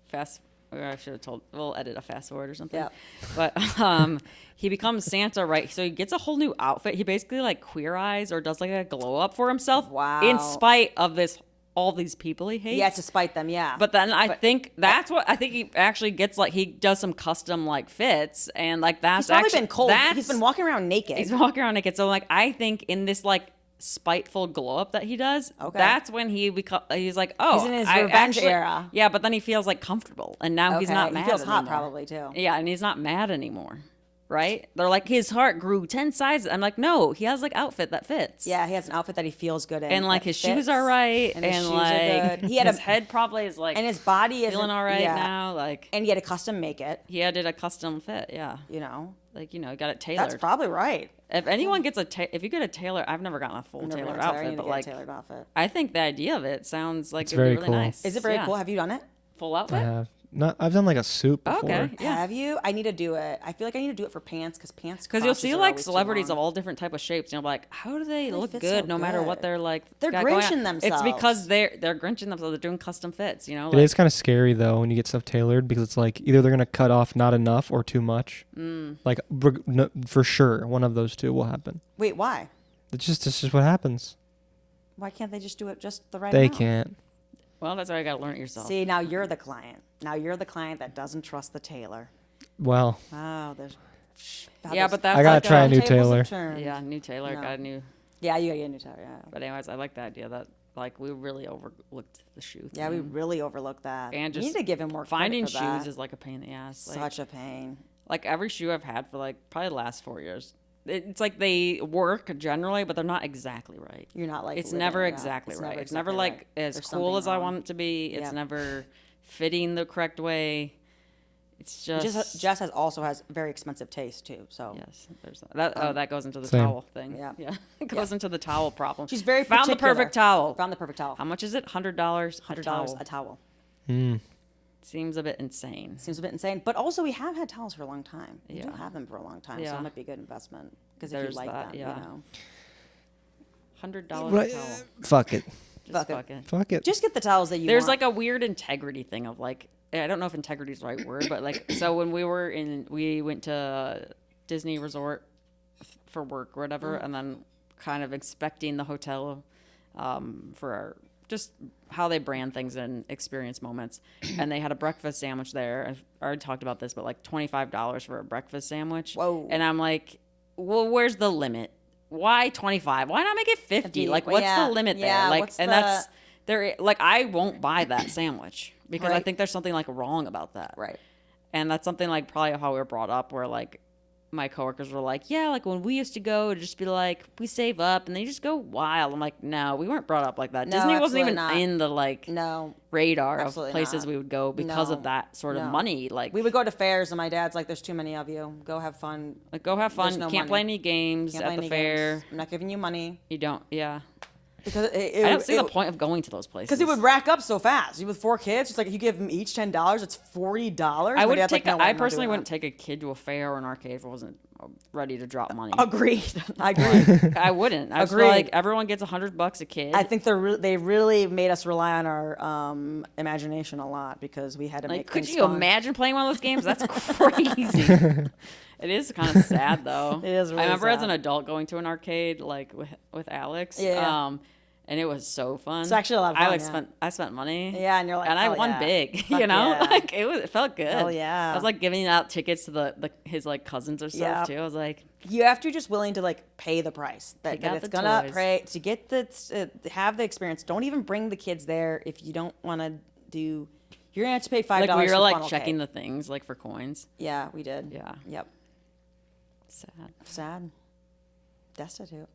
Fast. Or I should have told. We'll edit a fast forward or something. Yeah. But he becomes Santa, right? So he gets a whole new outfit. He basically like queer eyes or does like a glow up for himself. Wow. In spite of all these people he hates. Yeah, to spite them, yeah. But then I think that's what I think he actually gets, like he does some custom like fits, and like that's he's probably actually been cold. That's, He's been walking around naked. He's walking around naked. So like I think in this like spiteful glow up that he does, Okay. that's when he's like, oh, He's in his I revenge actually- era. Yeah, but then he feels like comfortable, and now he's Okay, not he mad. feels hot anymore. probably, too. Yeah, and he's not mad anymore. Right? They're like his heart grew 10 sizes. I'm like, no, he has like outfit that fits. Yeah, he has an outfit that he feels good in. And like that his fits, shoes are right, and and, his shoes are like good. He had his a- head probably is like and his body is feeling all right yeah. now. Like And he had a custom make it, he did a custom fit. Yeah, you know. like he got it tailored. That's probably right. If anyone gets if you get a tailor, I've never gotten a full Never tailored been a tailor. I outfit, need to but get a like tailored outfit. I think the idea of it sounds like It's it'd be very really cool. nice. Is it very Yeah. cool? Have you done it? Full I outfit? have not. I've done like a suit before. Okay. Yeah. Have you? I need to do it. I feel like I need to do it for pants because Because you'll crotches see are like always too celebrities long. of all different type of shapes, and you're like, how do they look fit good so no matter what good? they're like? They're got going Grinching on? It's because themselves. they're Grinching themselves. They're doing custom fits. You know, It is kind of scary though when you get stuff tailored because it's like either they're gonna cut off not enough or too much. Like no, for sure, one of those two will happen. Wait, why? It's just what happens. Why can't they just do it just the right They amount? can't. Well, that's why I got to learn it yourself. See, now you're the client. Now you're the client that doesn't trust the tailor. Well, Oh, there's. Yeah, but that's I gotta like try a new tables have tailor. turned. Yeah, new tailor, No. got a new. Yeah, you gotta get a new tailor. Yeah. But anyways, I like the idea that like we really overlooked the shoe. Yeah, we thing. really overlooked that. And we just need to give him more finding credit for that. shoes is like a pain in the ass. Like, Such a pain. like every shoe I've had for like probably the last 4 years, it's like they work generally, but they're not exactly right. You're not like It's living never it out. exactly right. It's exactly never like right. as There's cool as something I wrong. want it to be. It's Yep. never fitting the correct way. It's just Jess also has very expensive taste too. So yes. There's that. That goes into the Same. towel thing. Yeah. Yeah, it goes into the towel problem. she's very found the particular. perfect towel. Found the perfect towel. How much is it? $100. $100 a towel. Seems a bit insane. Seems a bit insane, but also we have had towels for a long time. We do Yeah. have them for a long time, so Yeah. it might be a good investment because if you There's like that, them, yeah. you know, $100 Right. towel. Fuck it. Just Fuck it. fuck it. Fuck it. just get the towels that you There's want. like a weird integrity thing of like I don't know if integrity is the right word, but like so when we went to Disney Resort for work or whatever, and then kind of inspecting the hotel for our, just how they brand things and experience moments, and they had a breakfast sandwich there. I've already talked about this, but like $25 for a breakfast sandwich. Whoa. And I'm like, well, where's the limit? Why 25? Why not make it 50? 50. Like, what's Yeah. the limit Yeah, there? Like, what's and the- that's there. Like, I won't buy that sandwich because I Right. think there's something like wrong about that. Right. And that's something like probably how we were brought up, where like my coworkers were like, yeah, like when we used to go, it'd just be like we save up and then you just go wild. I'm like, no, we weren't brought up like that. No, Disney wasn't absolutely even not. in the like No, radar of absolutely places not. we would go because No, of that sort of no. money. Like we would go to fairs, and my dad's like, "There's too many of you. Go have fun. like go have fun. There's no Can't play money. any games Can't at play the any fair. games. I'm not giving you money You don't. Yeah. because I don't see the point of going to those places. Because it would rack up so fast. You with 4 kids, it's like you give them each $10, it's $40. I My would dad's take. like, "No, I I'm not personally doing wouldn't that." take a kid to a fair or an arcade if I wasn't ready to drop money. Agreed. I agree. I wouldn't. I just feel Agreed. like everyone gets $100 a kid. I think they really made us rely on our imagination a lot because we had to Like, make could things you fun. imagine playing one of those games? That's crazy. It is kind of sad though. It is really I remember as sad. an adult going to an arcade like with Alex. Yeah. And it was so fun. It's actually a lot of fun, I like yeah. I spent money. Yeah, and you're like, and I "Hell won yeah. big. Fuck You know, yeah. like it felt good. Hell yeah. I was like giving out tickets to the his like cousins or stuff Yeah. too. I was like, You have to just willing to like pay the price that, Take that out it's the gonna toys. pay to get the have the experience. Don't even bring the kids there if you don't want to do. You're gonna have to pay $5. like we were for like funnel checking cake. the things like for coins. Yeah, we did. Yeah. Yep. Sad. Sad. Destitute.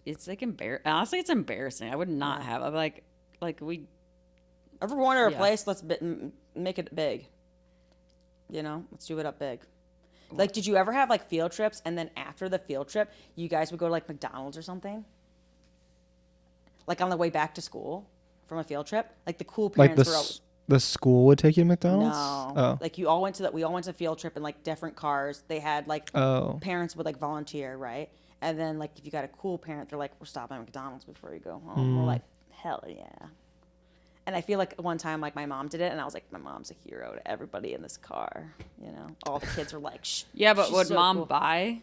It's like honestly, it's embarrassing. I would not have. I'm like we. Ever want to Yeah. replace? Let's make it big. You know, let's do it up big. Like, did you ever have like field trips, and then after the field trip, you guys would go to like McDonald's or something? Like on the way back to school from a field trip, like the cool Like parents were. Always, the school would take you to McDonald's? no, Oh. like we all went to field trip in like different cars. They had like Oh. parents would like volunteer, right? And then like if you got a cool parent, they're like, we're stopping at McDonald's before you go home. We're like, hell yeah. And I feel like one time like my mom did it, and I was like, my mom's a hero to everybody in this car. You know, all the kids were like, Shh, Yeah, but she's would so mom cool." buy?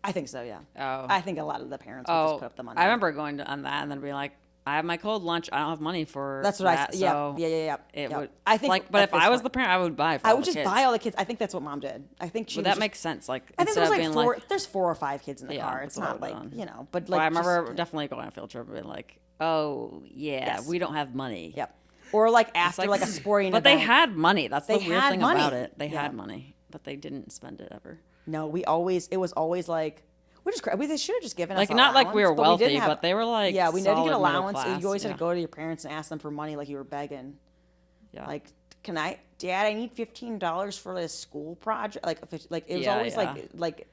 I think so, yeah. Oh. I think a lot of the parents would just Oh, put up the money. I remember going on that and then being like, I have my cold lunch. I don't have money for That's what that, I. Yeah, so yeah. It yeah. would. I think like, but if at this I was point- the parent, I would buy. For I all would the just kids. buy all the kids. I think that's what mom did. I think she. But was that just- makes sense. Like I think instead there's of like being 4. like, There's 4 or 5 kids in the Yeah, car. that's It's what I not like would've done. you know, but well, like I remember just, definitely going on a field trip and being like, oh yeah, Yes. we don't have money. Yep. Or like It's after like a sporting But event. they had money. That's the They weird had thing money. about it. They Yeah. had money, but they didn't spend it ever. No, it was always like, which is crazy. They should have just given us Like an not like we were allowance, but wealthy, didn't have- but they were like yeah, we needed to get solid middle allowance. class, You always had yeah. to go to your parents and ask them for money like you were begging. Yeah. Like, Dad, I need $15 for this school project. Like it was Yeah, always yeah. like,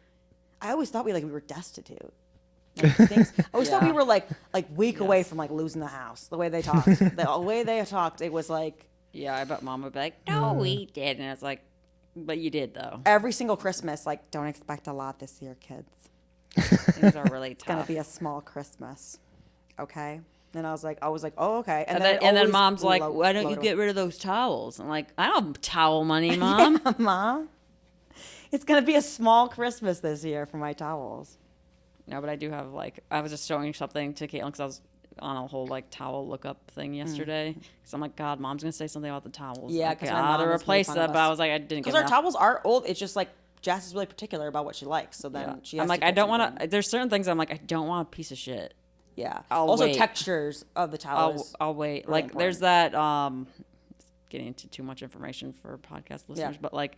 I always thought we were destitute. Like, things, I always thought we Yeah. were like week away Yes. from like losing the house. The way they talked, the way they talked, it was like Yeah, I bet mom would be like, no, we did. And it's like, but you did though. every single Christmas. Like, don't expect a lot this year, kids. Things are really It's gonna tough. be a small Christmas, okay? And I was like, oh, okay. And it then always mom's like, lo- why don't you loaded get rid of those towels? I'm like, I don't have towel money, mom. Yeah, Mom. It's gonna be a small Christmas this year for my towels. No, but I do have like, I was just showing something to Caitlin because I was on a whole like towel lookup thing yesterday because I'm like, God, Mom's gonna say something about the towels. Yeah, I 'cause my gotta mom has made replace fun them. of But I us. was like, I didn't Because get our enough. towels are old. It's just like Jess is really particular about what she likes. So then she has I'm like, to I get don't want something. to. There's certain things I'm like, I don't want a piece of shit. Yeah. I'll also, wait. textures of the towel. I'll wait. really Like there's that getting into too much information for podcast listeners, but like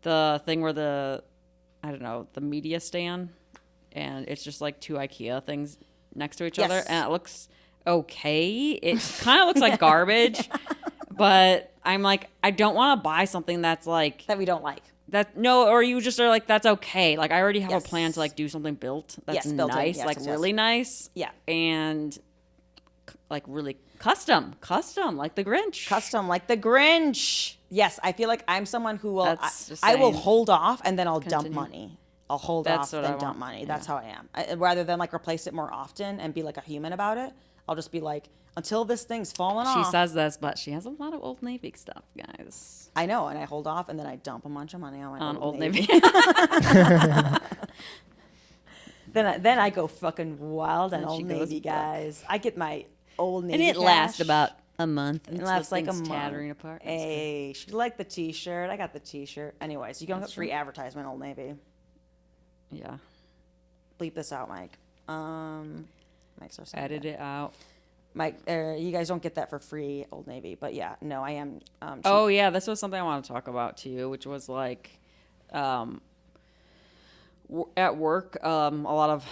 the thing where the media stand and it's just like two IKEA things next to each other Yes. and it looks okay. It kind of looks like garbage, but I'm like I don't want to buy something that's like that we don't like. that no, or you just are like that's okay. Like I already have Yes. a plan to like do something built that's Yes, built-in. nice, Yes, like yes, really nice. Yeah. And like really custom, like the Grinch. Custom like the Grinch. Yes, I feel like I'm someone who will. That's just I will saying. hold off and then I'll dump Continue. money. I'll hold That's off what I then dump want. money. Yeah. That's how I am. Rather than like replace it more often and be like a human about it, I'll just be like, until this thing's fallen She off. says this, but she has a lot of Old Navy stuff, guys. I know, and I hold off and then I dump a bunch of money on my On Old Old Navy. Navy. Then I go fucking wild on Then she Old goes Navy, broke. guys. I get my Old Navy. And it cash. lasts about a month. It lasts like a month. Tattering apart. That's good. Hey, she liked the T-shirt. I got the T-shirt. Anyways, you can get free advertisement, Old Navy. Yeah. Bleep this out, Mike. Mike's our Edit it out. Mike, you guys don't get that for free, Old Navy. But yeah, no, I am. Oh, yeah. This was something I want to talk about, too, which was like at work, a lot of.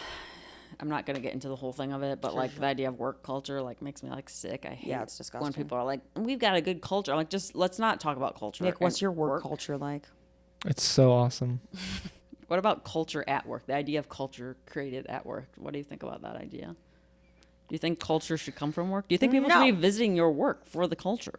I'm not going to get into the whole thing of it, but like the idea of work culture like makes me like sick. I hate it's disgusting. when people are like, we've got a good culture. I'm like, just let's not talk about culture. Nick, what's and your work culture like? It's so awesome. What about culture at work? The idea of culture created at work. What do you think about that idea? Do you think culture should come from work? Do you think people should be visiting your work for the culture?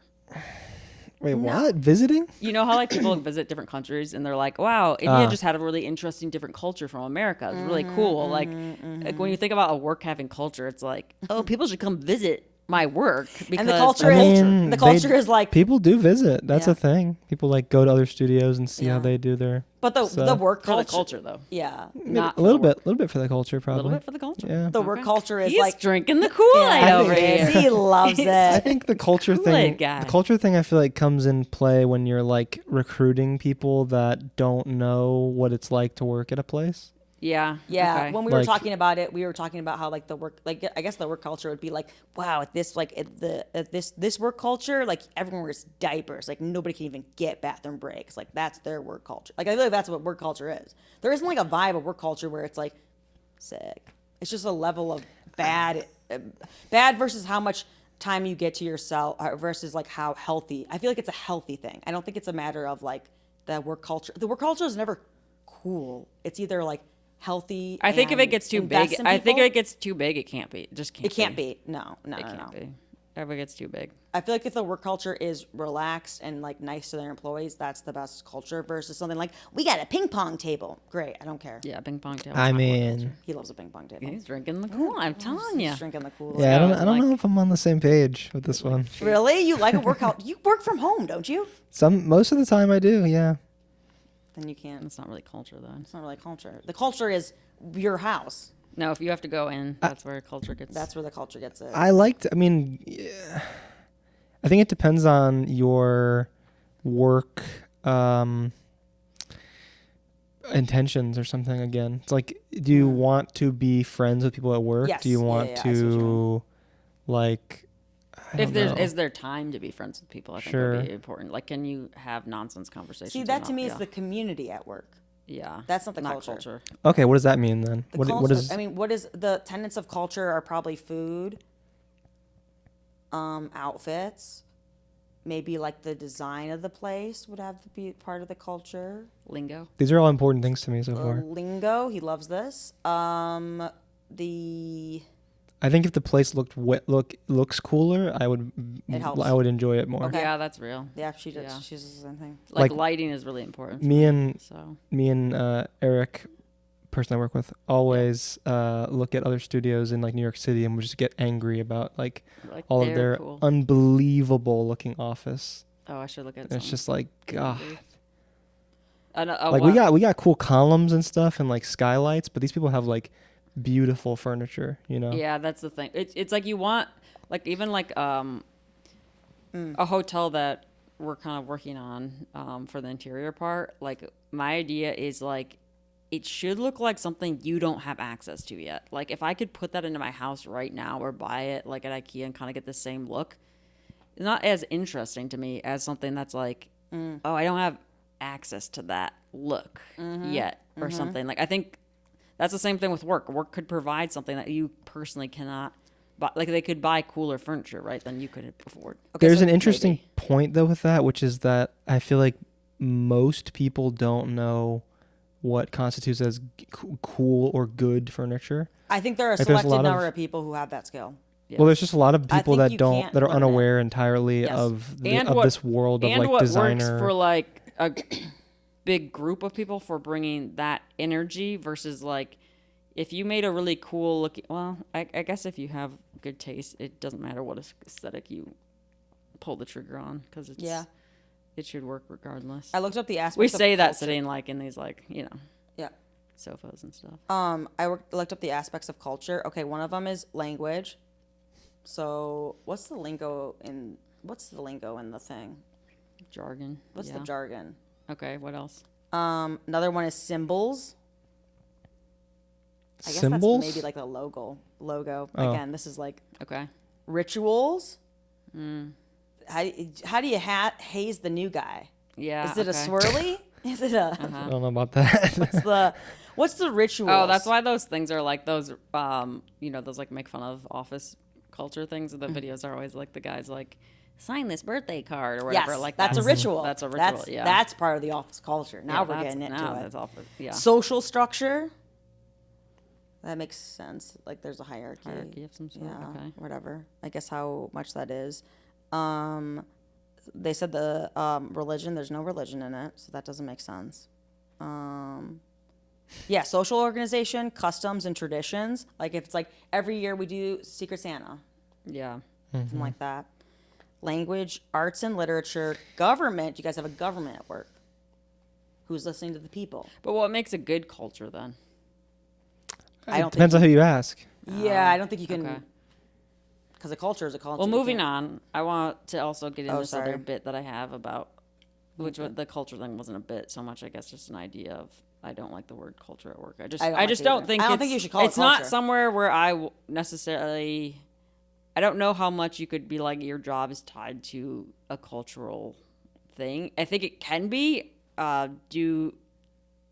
Wait, what? Visiting? You know how like people visit different countries and they're like, wow, India just had a really interesting different culture from America. It's really cool. Like when you think about a work having culture, it's like, oh, people should come visit my work because And the culture I is mean, the culture they- is like. People do visit. That's Yeah. a thing. People like go to other studios and see Yeah. how they do their. But the stuff. work for the culture, culture though. yeah, Not a little for the bit, for the culture, work. A probably. little bit for the culture. Yeah. the work culture is He's like. drinking the Kool-Aid Yeah, over I think- here. he loves I it. think the culture Kool-Aid thing, guy. the culture thing, I feel like comes in play when you're like recruiting people that don't know what it's like to work at a place. Yeah. Yeah, okay. when we were Like- talking about it, we were talking about how like the work, like I guess the work culture would be like, wow, at this like at this work culture, like everyone wears diapers, like nobody can even get bathroom breaks, like that's their work culture. Like I feel like that's what work culture is. There isn't like a vibe of work culture where it's like sick. It's just a level of bad versus how much time you get to yourself versus like how healthy. I feel like it's a healthy thing. I don't think it's a matter of like the work culture. The work culture is never cool. It's either like healthy. I think if it gets too invest big, in I think people. if it gets too big, it can't be. It just can't. It can't be. No. It can't be. If it gets too big. I feel like if the work culture is relaxed and like nice to their employees, that's the best culture versus something like we got a ping pong table. Great, I don't care. Yeah, ping pong table. I mean, He loves a ping pong table. He's drinking the cool. I'm telling you. He's drinking the cool. yeah, I Yeah, don't like- know if I'm on the same page with this one. Really? You like a workout? You work from home, don't you? Most of the time I do, yeah. Then you can't. It's not really culture though. It's not really culture. The culture is your house. No, if you have to go in, that's where culture gets. That's where the culture gets it. I think it depends on your work intentions or something again. It's like, do you want to be friends with people at work? Yes. Do you Yeah, want yeah, I see what you to like I if don't there's know. is there time to be friends with people, I think Sure. would be important. Like, can you have nonsense conversations? See, or that to not? me is Yeah. the community at work. Yeah. That's not the culture. Okay, what does that mean then? The What culture, is I mean, what is the tenets of culture are probably food, outfits, maybe like the design of the place would have to be part of the culture. Lingo. these are all important things to me so far. Lingo, he loves this. The I think if the place looks cooler, It helps. I would enjoy it more. Okay. Yeah, that's real. yeah, she does. Yeah. She does the same thing. Like, Like, lighting is really important. for Me and So Eric, person I work with, always look at other studios in like New York City and we just get angry about like like all of they're their cool. unbelievable looking office. Oh, I should look at. And it's some. just like God. I know, Like we got cool columns and stuff and like skylights, but these people have like beautiful furniture, you know? Yeah, that's the thing. It's like you want, like, even like a hotel that we're kind of working on for the interior part. Like, my idea is like it should look like something you don't have access to yet. Like, if I could put that into my house right now or buy it like at IKEA and kind of get the same look, it's not as interesting to me as something that's like, oh, I don't have access to that look yet or something. Like, I think that's the same thing with work. Work could provide something that you personally cannot buy. Like, they could buy cooler ffurniture, right, than you could afford. Okay, There's so an interesting maybe. point though with that, which is that I feel like most people don't know what constitutes as cool or good furniture. I think there are a Like, there's a selected lot of- number of people who have that skill. Yeah. Well, there's just a lot of I people think that you don't can't that are learn it. unaware entirely Yes. of And this world of and like what designer. works for like a big group of people for bringing that energy versus like if you made a really cool looking, well, I guess if you have good taste, it doesn't matter what aesthetic you pull the trigger on because it's Yeah. it should work regardless. I looked up the aspects We of say that culture. sitting like in these like Yeah. sofas and stuff. Looked up the aspects of culture. Okay, one of them is language. So, what's the lingo in the thing? Jargon. What's yeah. the jargon? Okay, what else? Another one is symbols. I guess Symbols? that's maybe like the logo. Oh. Again, this is like Okay. rituals. How do you haze the new guy? Yeah. Is it a okay. swirly? Is it a I don't know about that. what's the ritual? Oh, that's why those things are like those, those like make fun of office culture things. The videos are always like the guys like sign this birthday card or whatever. Yes, like that's a ritual. That's a ritual. Yeah, That's part of the office culture. Now Yeah, we're that's- getting into now it. That's office. Yeah, Social structure. That makes sense. Like there's a hierarchy. hierarchy of some sort. Yeah, Okay. whatever. I guess how much that is. They said the religion. There's no religion in it, so that doesn't make sense. Yeah, social organization, customs, and traditions. Like if it's like every year we do Secret Santa, Yeah. something like that. Language, arts and literature, government. You guys have a government at work. Who's listening to the people? But what makes a good culture then? I don't Depends on who you ask. Yeah, I don't think you can. Okay. Because a culture is a culture. Well, You moving can't- on, I want to also get into Oh, this other sorry. bit that I have about the culture thing wasn't a bit so much. I guess just an idea of I don't like the word culture at work. I just I don't like it don't either. think I don't it's, think you should call it it's not culture. somewhere where I necessarily. I don't know how much you could be like your job is tied to a cultural thing. I think it can be.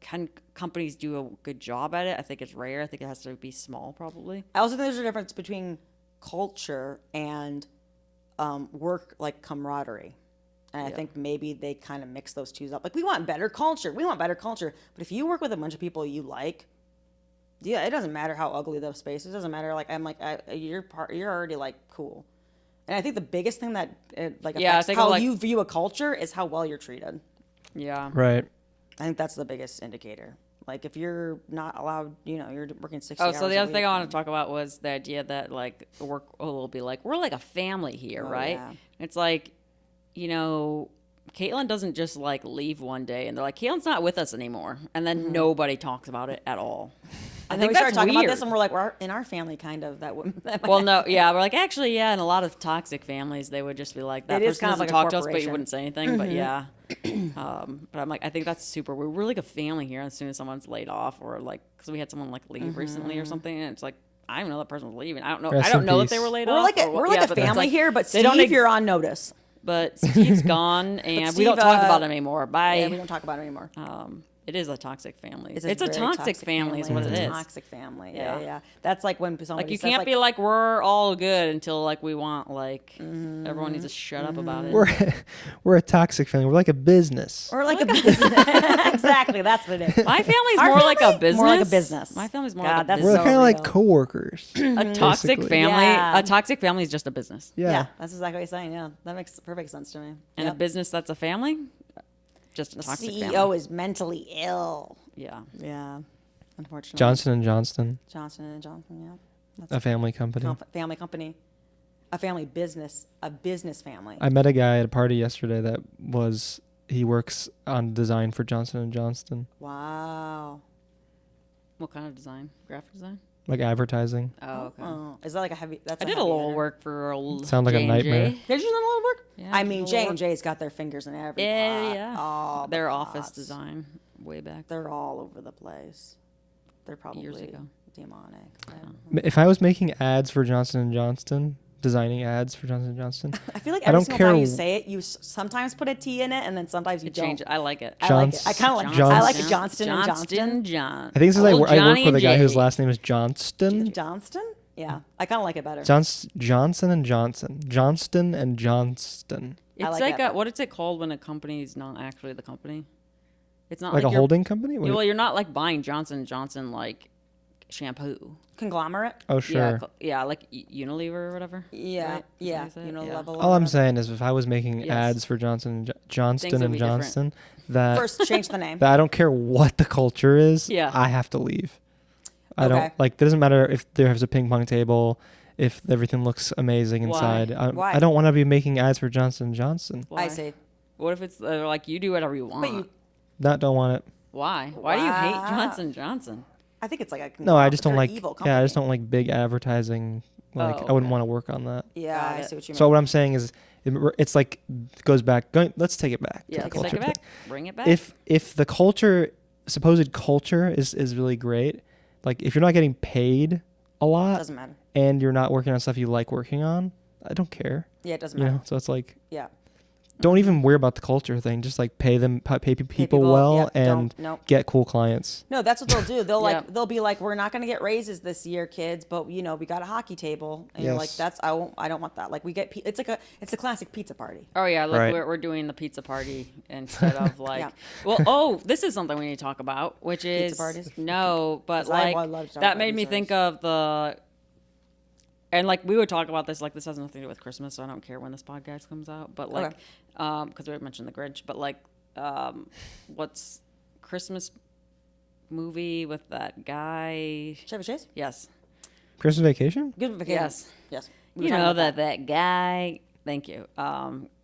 Can companies do a good job at it? I think it's rare. I think it has to be small, probably. I also think there's a difference between culture and work, like camaraderie. And I Yeah. think maybe they kind of mix those two up. Like we want better culture. We want better culture. But if you work with a bunch of people you like, yeah, it doesn't matter how ugly the space is. It doesn't matter. Like I'm like you're already like cool. And I think the biggest thing that like Yeah, I affects think how like- you view a culture is how well you're treated. Yeah. Right. I think that's the biggest indicator. Like if you're not allowed, you're working 60 Oh, hours so the a other thing week. I want to talk about was the idea that like work will be like we're like a family here, right? yeah. It's like, Caitlin doesn't just like leave one day and they're like Caitlin's not with us anymore, and then nobody talks about it at all. I And then think we started that's talking weird. about this, and we're like, we're in our family, kind of. That Well, no, yeah, we're like actually, yeah. In a lot of toxic families, they would just be like that It is person kind of doesn't like a talk to us, but you corporation. wouldn't say anything. But yeah, but I'm like, I think that's super. We're like a family here. As soon as someone's laid off, or like, because we had someone like leave recently or something, and it's like I don't know that person was leaving. I don't know. Rest I don't in know that peace. they were laid we're off. like or we're what- like yeah, a but it's family like, here, but they don't Steve, you're on notice. But Steve's gone, and we Steve, don't talk about him anymore. Bye. Yeah, we don't talk about it anymore. It is a toxic family. It's a very toxic family, is what It's it a is. toxic family. Yeah. Yeah. That's like when somebody Like you says, can't like, be like we're all good until like we want like everyone needs to shut up about it. We're a toxic family. We're like a business. or like a business. Exactly, that's what it is. My family's Our more like a family? business. More like a business. My family's more God, like a that's We're business. so kind of like real. coworkers. A toxic basically. family. Yeah. A toxic family is just a business, Yeah. That's exactly what you're saying. Yeah, that makes perfect sense to me. and a Yep. business that's a family, just a The toxic CEO family. is mentally ill. Yeah. Yeah, unfortunately. Johnson & Johnson, Johnson and Johnson. Yeah, that's a family company. family company, a family business, a business family. I met a guy at a party yesterday he works on design for Johnson & Johnson. Wow. What kind of design? Graphic design? like advertising. Oh, okay. Oh, is that like a heavy? That's I a did a heavy little hitter. work for old Sounds like a J&J. nightmare. Did you do a little work? Yeah, I did a mean, little work. J&J's got their fingers in every Yeah, pot. yeah. All the Their office pots. design way back They're all over the place. They're probably years ago. demonic. If I was making ads for Johnson & Johnson, designing ads for Johnson & Johnson, I feel like I every don't single care time you say it, you sometimes put a T in it, and then sometimes you It don't. changed. I like it. I like it. I kind of like. I like Johnston and Johnston. John. I think this is like Old where I work Johnny with a and guy whose Jay. last name is Johnston. Johnston? Yeah, I kind of like it better. Johnson and Johnson. Johnston and Johnston. It's like like that. what is it called when a company is not actually the company? It's not Like a you're- holding company? What- Well, you're not like buying Johnson & Johnson like shampoo. Conglomerate? oh, sure. Yeah, like Unilever or whatever. Yeah, right? Is that yeah. how you say it? You know, Yeah. level. All I'm saying is if I was making Yes. ads for Johnston Things would and be different. Johnston, that First, change the name. that I don't care what the culture is, Yeah. I have to leave. I Okay. don't like. It doesn't matter if there's a ping pong table, if everything looks amazing Why? inside. Why? I don't want to be making ads for Johnson & Johnson. Why? I see. What if it's like you do whatever you want? But you, Don't want it. Why? Why do you hate Wow. Johnson & Johnson? I think it's like a. No, I just don't they're like. an evil Yeah, I just company. don't like big advertising. Like Oh, I wouldn't okay. want to work on that. Yeah, Got I it. see what you mean. So what I'm saying is, it's like goes back. Let's take it back. to Yeah, the let's culture take it back. thing. Bring it back. If the supposed culture is really great, like if you're not getting paid a lot doesn't matter. and you're not working on stuff you like working on, I don't care. Yeah, it doesn't You matter. know, so it's like Yeah. don't even worry about the culture thing. Just like pay people well yeah, and nope. get cool clients. No, that's what they'll do. They'll Yeah. they'll be like, we're not going to get raises this year, kids, but we got a hockey table, and you're like, Yes. I don't want that. Like it's a classic pizza party. Oh yeah, like Right. we're doing the pizza party instead of like. Yeah. Well, this is something we need to talk about, which is parties? No, but 'Cause I like would love to talk that about made me pizza think of the. And like we would talk about this, like this has nothing to do with Christmas, so I don't care when this podcast comes out. But like, Okay. because we mentioned the Grinch, but like, what's Christmas movie with that guy? Chevy Chase? Yes, Christmas Vacation? Good vacation. Yes. Yes. We were you talking know about that guy. Thank you.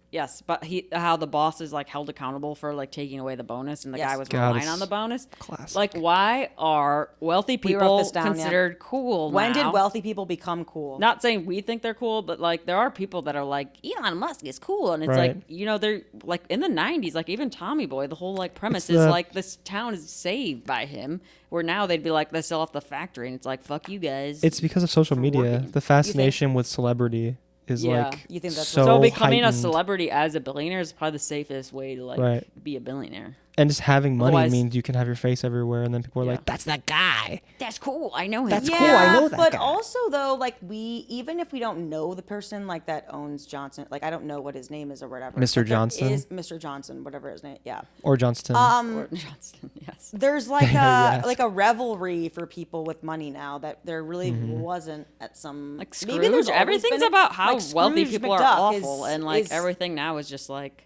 Yes, but how the boss is like held accountable for like taking away the bonus, and the Yes. guy was God, relying it's on the bonus. classic. Like, why are wealthy We wrote people this down, yeah. considered cool? When now? did wealthy people become cool? Not saying we think they're cool, but like there are people that are like Elon Musk is cool, and it's Right. like they're like in the '90s, like even Tommy Boy, the whole like premise It's is the- like this town is saved by him. Where now they'd be like they sell off the factory, and it's like fuck you guys. It's because of social For media. working. The fascination with celebrity is Yeah. like You think that's so, so becoming a heightened. celebrity as a billionaire is probably the safest way to like Right. be a billionaire. And just having money Otherwise- means you can have your face everywhere, and then people are Yeah. like, "That's that guy." That's cool. I know him. That's yeah, cool, I know that but guy. also though, like even if we don't know the person like that owns Johnson, like I don't know what his name is or whatever. Mr. but there Johnson? is Mr. Johnson, whatever his name. Yeah. Or Johnston. Or Johnston, yes. There's like Yes. like a revelry for people with money now that there really wasn't at some Like maybe there's Scrooge. always Everything's been- about how like, wealthy Scrooge people are McDuck awful, and like is- everything now is just like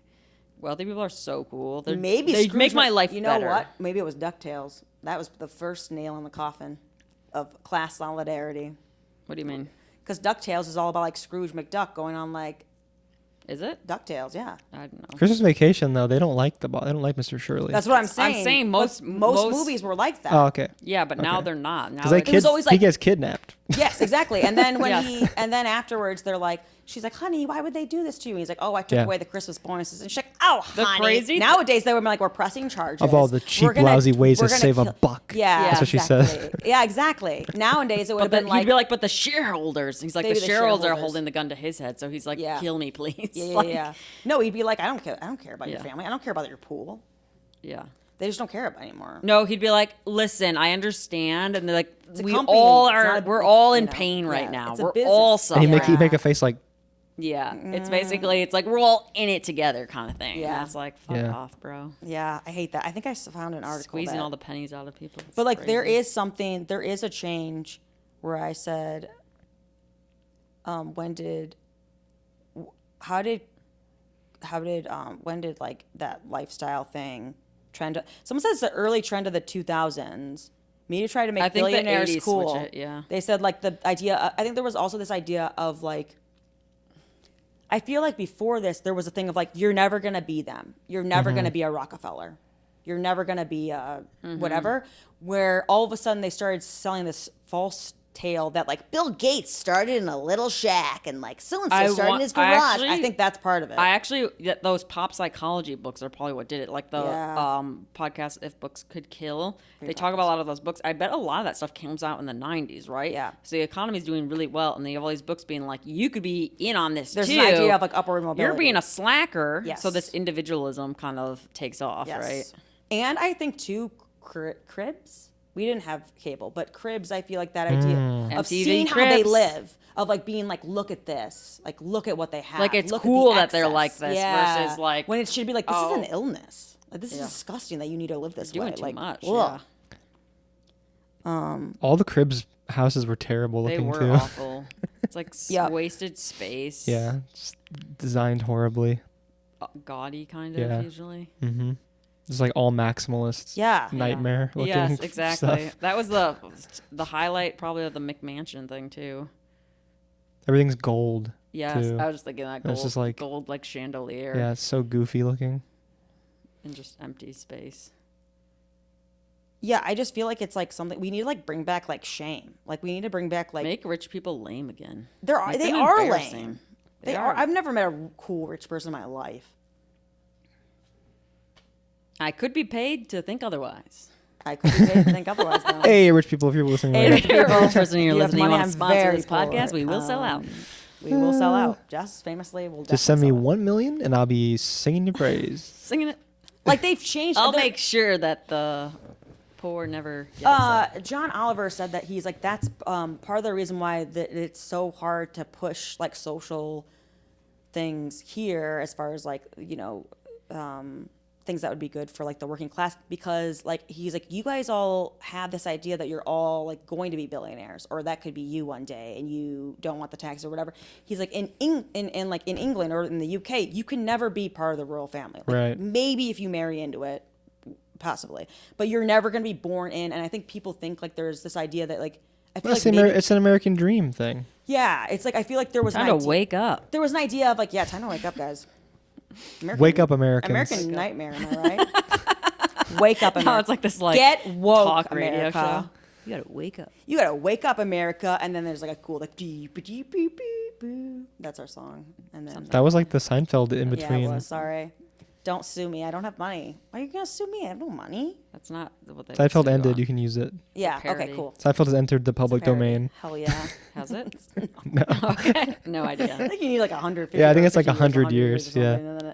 wealthy people are so cool. Maybe they Scrooge make my Mc- life You know better. what? Maybe it was DuckTales. That was the first nail in the coffin of class solidarity. What do you mean? Because DuckTales is all about like Scrooge McDuck going on like Is it? DuckTales. Yeah. I don't know. Christmas Vacation though, they don't like they don't like Mr. Shirley. That's what I'm saying. I'm saying But most movies were like that. Oh, okay. Yeah, but now Okay. they're not. Now Because that it's- It was kid, always he like- gets kidnapped. Yes, exactly. And then when Yes. and then afterwards they're like, she's like, honey, why would they do this to you? And he's like, oh, I took Yeah. away the Christmas bonuses. And she's like, oh, The honey. crazy- Nowadays they would be like, we're pressing charges. Of all the cheap, We're gonna- lousy ways to we're gonna save a kill-" buck. Yeah, That's what she says. exactly. Yeah, exactly. Nowadays it would But have been he'd like, be like, but the shareholders. He's like, Maybe the the shareholders are shareholders. holding the gun to his head, so he's like, Yeah. kill me, please. yeah, yeah, Like, yeah. No, he'd be like, I don't care about your Yeah. family. I don't care about your pool. yeah. They just don't care about it anymore. No, he'd be like, listen, I understand, and they're like, a we company. all It's are, not a- we're it's, all you in know, pain right yeah, now. it's a We're business. all And suffering. he'd make a face like, Yeah, it's basically it's like we're all in it together kind of thing. Yeah. Yeah, it's like fuck Yeah. off, bro. Yeah, I hate that. I think I found an article Squeezing that- all the pennies out of people. It's But like there crazy. there is a change where I said, when did like that lifestyle thing trend? Someone says the early trend of the 2000s. Media tried to make I think the billionaires 80s cool. switch it, yeah. They said like the idea. I think there was also this idea of like. I feel like before this, there was a thing of like, you're never going to be them. You're never going to be a Rockefeller. You're never going to be a whatever. Where all of a sudden they started selling this false tale that like Bill Gates started in a little shack and like so and I so started in want- his I garage. actually- I think that's part of it. Those pop psychology books are probably what did it. Like the Yeah. podcast If Books Could Kill. They talk about a lot of those books. I bet a lot of that stuff comes out in the 90s, right? Yeah. So the economy's doing really well, and they have all these books being like, you could be in on this There's too. an idea of like upward mobility. You're being a slacker. Yes. So this individualism kind of takes off, right? And I think too, cribs. We didn't have cable, but cribs. I feel like that idea of MTV seeing how they Cribs. live, of like being like, look at this, like look at what they have. Like, it's look at cool the that they're excess. like this versus, like, when it should be like this is oh. an illness. Like this is Yeah. disgusting that you need to live this Doing way. too like, much, ugh. All the Cribs hauses were terrible They looking were too. awful. It's like Yep. wasted space. Yeah, just designed horribly. Gaudy, kind of, Yeah. usually. Mm-hmm. It's like all maximalists. Yeah. Nightmare looking Yes, exactly. stuff. That was the highlight probably of the McMansion thing too. Everything's gold. Yes, too. I was just thinking that It's gold, just like- gold like chandelier Yeah, it's so goofy looking. and just empty space. Yeah, I just feel like it's like something we need to like bring back like shame. Like we need to bring back like Make rich people lame again. they Make them are embarrassing. lame. They They are. are. I've never met a cool rich person in my life. I could be paid to think otherwise. I couldn't say think otherwise. Though. Hey, rich people, if you're listening, Hey, right if you're a rich person and you're You have listening, you money, want I'm to sponsor very this podcast, poor. we will sell out. We will sell out. Jess famously will just send me definitely sell out. 1 million and I'll be singing your praise. Singing it. Like they've changed. I'll they're- make sure that the poor never get upset. John Oliver said that he's like that's part of the reason why that it's so hard to push like social things here as far as like things that would be good for like the working class because like he's like you guys all have this idea that you're all like going to be billionaires or that could be you one day and you don't want the taxes or whatever. He's like in England or in the UK you can never be part of the royal family. Like, Right. maybe if you marry into it possibly, but you're never going to be born in. And I think people think like there's this idea that like I feel That's like maybe, it's an American dream thing. yeah, it's like I feel like there was Time an to idea, wake up. there was an idea of like time to wake up, guys. Wake up, Americans. American nightmare, am I right? Wake up, America. Now it's like this like Get woke, talk radio America. show. You gotta wake up. You gotta wake up, America, and then there's like a cool like deep deep beep beep boo. That's our song, and then That was like the Seinfeld in yeah, between. it was. Sorry, don't sue me. I don't have money. Why are you gonna sue me? I have no money. That's not what they Seinfeld sue ended. on. You can use it. Yeah. parody. Okay. Cool. Seinfeld has entered the public Parody. domain. Hell yeah. Has it? No. Okay. No I idea. think you need like 150. Yeah, I think or it's like 50 100 years, or yeah. something,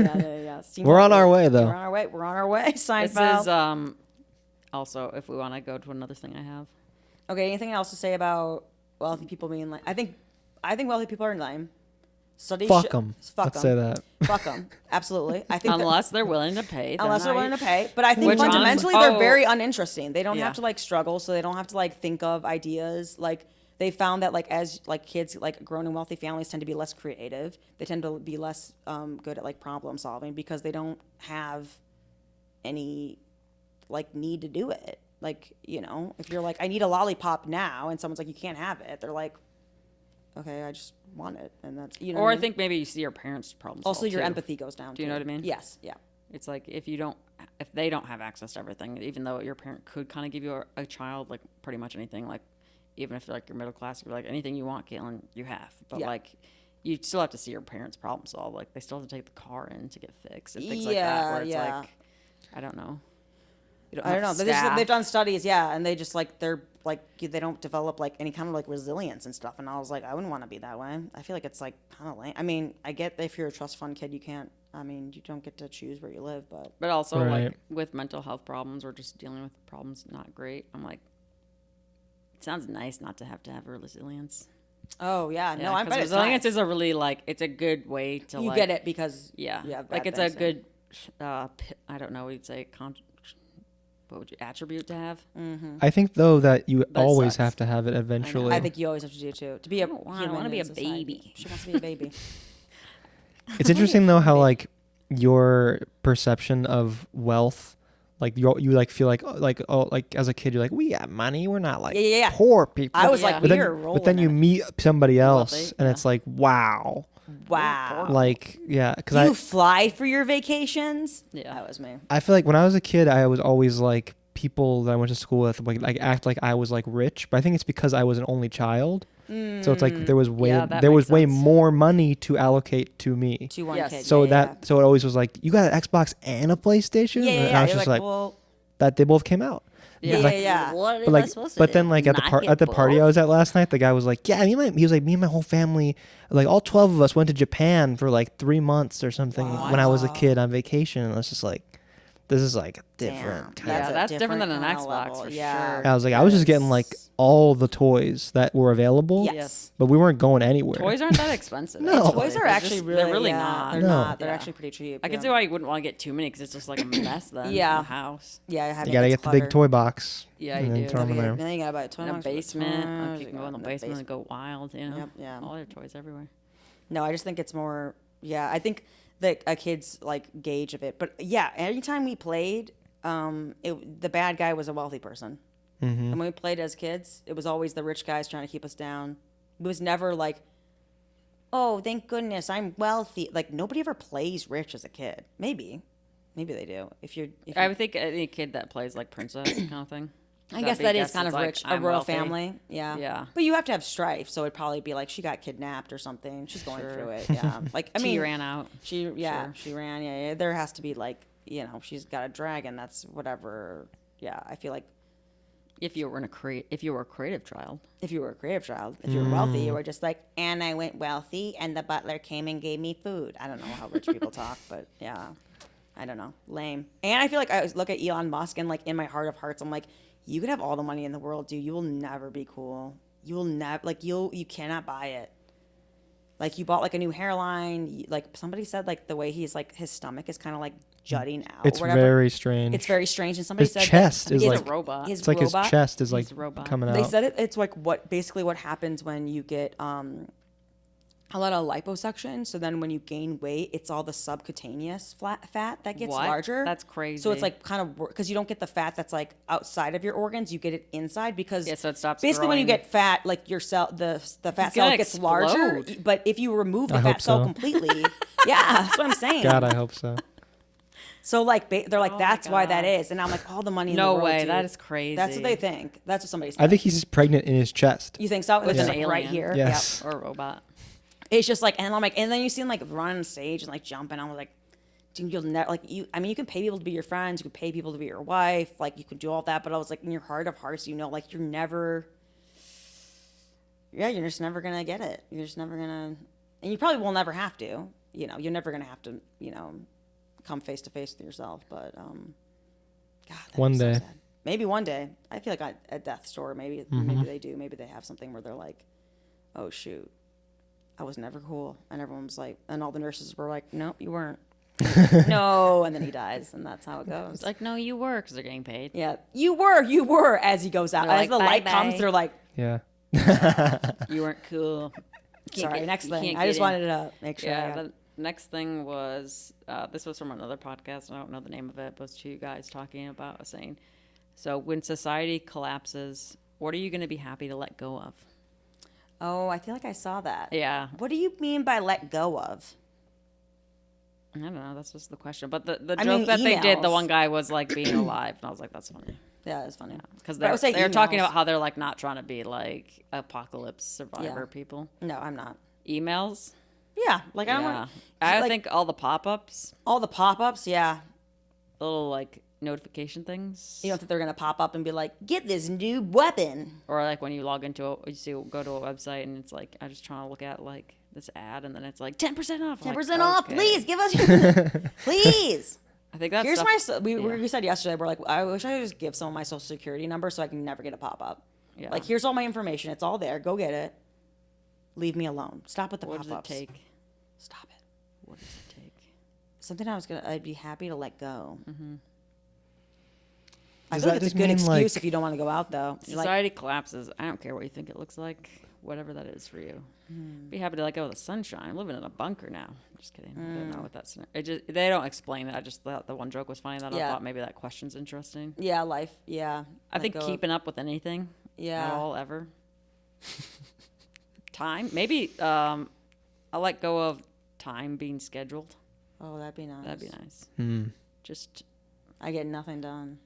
and then yeah. We're on our way, though. We're on our way. We're on our way. This Seinfeld. is also if we want to go to another thing I have. Okay. Anything else to say about wealthy people being like? I think wealthy people are lame. Studies. Fuck them. Fuck Let's 'em. say that. Fuck them. Absolutely. I think that- Unless they're willing to pay. then unless they're I- willing to pay. But I think Which fundamentally honestly- they're very uninteresting. They don't Yeah. have to like struggle, so they don't have to like think of ideas. Like they found that like as like kids like grown in wealthy families tend to be less creative. They tend to be less good at like problem solving because they don't have any like need to do it. Like if you're like I need a lollipop now, and someone's like you can't have it, they're like, okay, I just want it, and that's Or what I mean? think maybe you see your parents' problems. also your too. empathy goes down. Do you know too. what I mean? Yes. Yeah. It's like if they don't have access to everything, even though your parent could kind of give you a child like pretty much anything, like even if like you're middle class, you're like anything you want, Caitlin, you have. But Yeah. like you still have to see your parents' problem solved. Like they still have to take the car in to get fixed and things like Yeah, that. Where it's yeah. like I don't know. You I don't know. have They've staff. done studies, yeah, and they just like they're like they don't develop like any kind of like resilience and stuff. And I was like, I wouldn't want to be that way. I feel like it's like kind of lame. I mean, I get that if you're a trust fund kid, you can't. I mean, you don't get to choose where you live, but But also Right. like with mental health problems or just dealing with problems not great. I'm like, it sounds nice not to have resilience. oh yeah, no, I 'cause bet it's resilience nice. is a really like it's a good way to You like, get it because Yeah, you have like bad it's a things, yeah. good. I don't know what you'd say. What would you attribute to have? I think though that you That always sucks. have to have it eventually. I think you always have to do it too. To be a don't want- I human wanna be in a society. baby. She wants to be a baby. It's interesting though how like your perception of wealth, like you like feel like as a kid you're like we got money, we're not like Yeah. poor people. I was Yeah. like, but we then, are rolling. but then you in it. meet somebody else Wealthy, and yeah. it's like wow, wow. like yeah, because Do you I fly for your vacations? Yeah. That was me. feel like when I was a kid I was always like people that I went to school with like act like I was like rich, but I think it's because I was an only child. So it's like there was way Yeah, that there was makes way sense. more money to allocate to me. To one Yes. kid. So yeah, so it always was like, you got an Xbox and a PlayStation? yeah, yeah. And I was You're just like, like, well, that they both came out. yeah, Like- yeah, yeah. What am But I like, supposed to but do? then like at the party I was at last night, the guy was like, yeah, me and my whole family, like all 12 of us went to Japan for like 3 months or something when I was a kid on vacation. And I was just like, this is like a different kind Yeah, a that's different than an kinda Xbox level. for Yeah. sure. I was like, I was just getting like all the toys that were available, Yes. but we weren't going anywhere. Toys aren't that expensive. No. actually. Toys are They're actually just- really, they're really yeah, not. They're No. not. They're Yeah. actually pretty cheap. I can see why you wouldn't want to get too many because it's just like a mess then. Yeah. In the house. Yeah, You gotta get the big toy box. Yeah, and you then do. throw them in there. Then you gotta buy a toy In a box for the basement. toys, Like you can go in the basement and go wild. You know. Yep, yeah. All their toys everywhere. No, I just think it's more. Yeah, I think that a kid's like gauge of it. But yeah, anytime we played, the bad guy was a wealthy person. And when we played as kids, it was always the rich guys trying to keep us down. It was never like, oh, thank goodness I'm wealthy. Like nobody ever plays rich as a kid. Maybe they do. If I would think any kid that plays like princess kind of thing. I guess that is kind of like, rich, a I'm royal wealthy. family. Yeah. Yeah. But you have to have strife, so it'd probably be like she got kidnapped or something. She's going Sure. through it. Yeah. Like I She mean, ran out. She ran. Yeah. There has to be like she's got a dragon. That's whatever. Yeah. I feel like If you were if you were a creative child. if you were a creative child, if you were wealthy, you were just like, and I went wealthy, and the butler came and gave me food. I don't know how rich people talk, but yeah, I don't know, lame. And I feel like I look at Elon Musk and like in my heart of hearts, I'm like, you could have all the money in the world, dude. You will never be cool. You will never you cannot buy it. Like you bought like a new hairline. Like somebody said, like the way he's like his stomach is kind of like jutting out. It's or whatever. very strange. It's very strange. And somebody His said chest that is He's like a robot. his it's like robot, his chest is like He's a robot. coming out. They said it's like basically what happens when you get a lot of liposuction. So then when you gain weight, it's all the subcutaneous fat that gets What? larger. That's crazy. So it's like kind of because you don't get the fat that's like outside of your organs, you get it inside because Yeah, so it stops basically when you growing. get fat, like your cell, the fat It's cell gonna gets larger. explode. But if you remove the I fat hope cell so. completely, yeah, that's what I'm saying. God, I hope so. So like they're like Oh my that's why that God. is, and I'm like all the money. In No the world, way, dude. that is crazy. That's what they think. That's what somebody said. I think he's just pregnant in his chest. You think so? With It's an like right alien. here. Yes. Yep. Or a robot. It's just like, and I'm like, and then you see him like run on stage and like jump, and I'm like, dude, you'll never like you. I mean, you can pay people to be your friends, you can pay people to be your wife, like you could do all that. But I was like, in your heart of hearts, like you're never. Yeah, you're just never gonna get it. You're just never gonna, and you probably will never have to. You're never gonna have to. Come face to face with yourself. But God, that'd One be so day. sad. Maybe one day. I feel like a death store. Maybe they do. Maybe they have something where they're like, oh shoot. I was never cool. And everyone was like, and all the nurses were like, nope, you weren't. No. And then he dies. And that's how it goes. It's like, no, you were because they're getting paid. Yeah. You were, as he goes out. They're As like, the light "Bye-bye." comes, they're like, Yeah. You weren't cool. sorry, next you thing. can't I just get in. wanted to make sure. Yeah, the next thing was this was from another podcast. I don't know the name of it, but it's two guys talking about saying, so when society collapses, what are you going to be happy to let go of? Oh, I feel like I saw that. Yeah, What do you mean by let go of? I don't know. That's just the question. But the I joke mean, that they did, the emails. one guy was like being alive, and I was like, that's funny. Yeah, it's funny. Because But I would say they're talking emails. about how they're like not trying to be like apocalypse survivor Yeah. people. No, I'm not. Emails. Yeah, like I don't Yeah, want. I like, think all the pop-ups, all the pop-ups. Yeah, little like notification things. you don't think they're gonna pop up and be like, "Get this new weapon." Or like when you log into go to a website and it's like I'm just trying to look at like this ad and then it's like 10% off. I'm 10% like, off, okay. please give us your, please. I think that's Here's stuff- we said yesterday, we're like, I wish I could just give someone my social security number so I can never get a pop up. Yeah. Like, here's all my information. It's all there. Go get it. Leave me alone. Stop with the What pop does it ups. take? Stop it. What does it take? Something I'd be happy to let go. Mm-hmm. I Does feel that like it's a just good mean, excuse like- if you don't want to go out though. You're like, Society collapses. I don't care what you think it looks like. Whatever that is for you. Be happy to let go of the sunshine. I'm living in a bunker now. Just kidding. I don't know what that's. They don't explain it. I just thought the one joke was funny that I Yeah. thought maybe that question's interesting. yeah, life. Yeah. I let think go of- keeping up with anything Yeah. at all ever. Time. Maybe I'll let go of time being scheduled. Oh, that'd be nice. That'd be nice. Hmm. Just I get nothing done.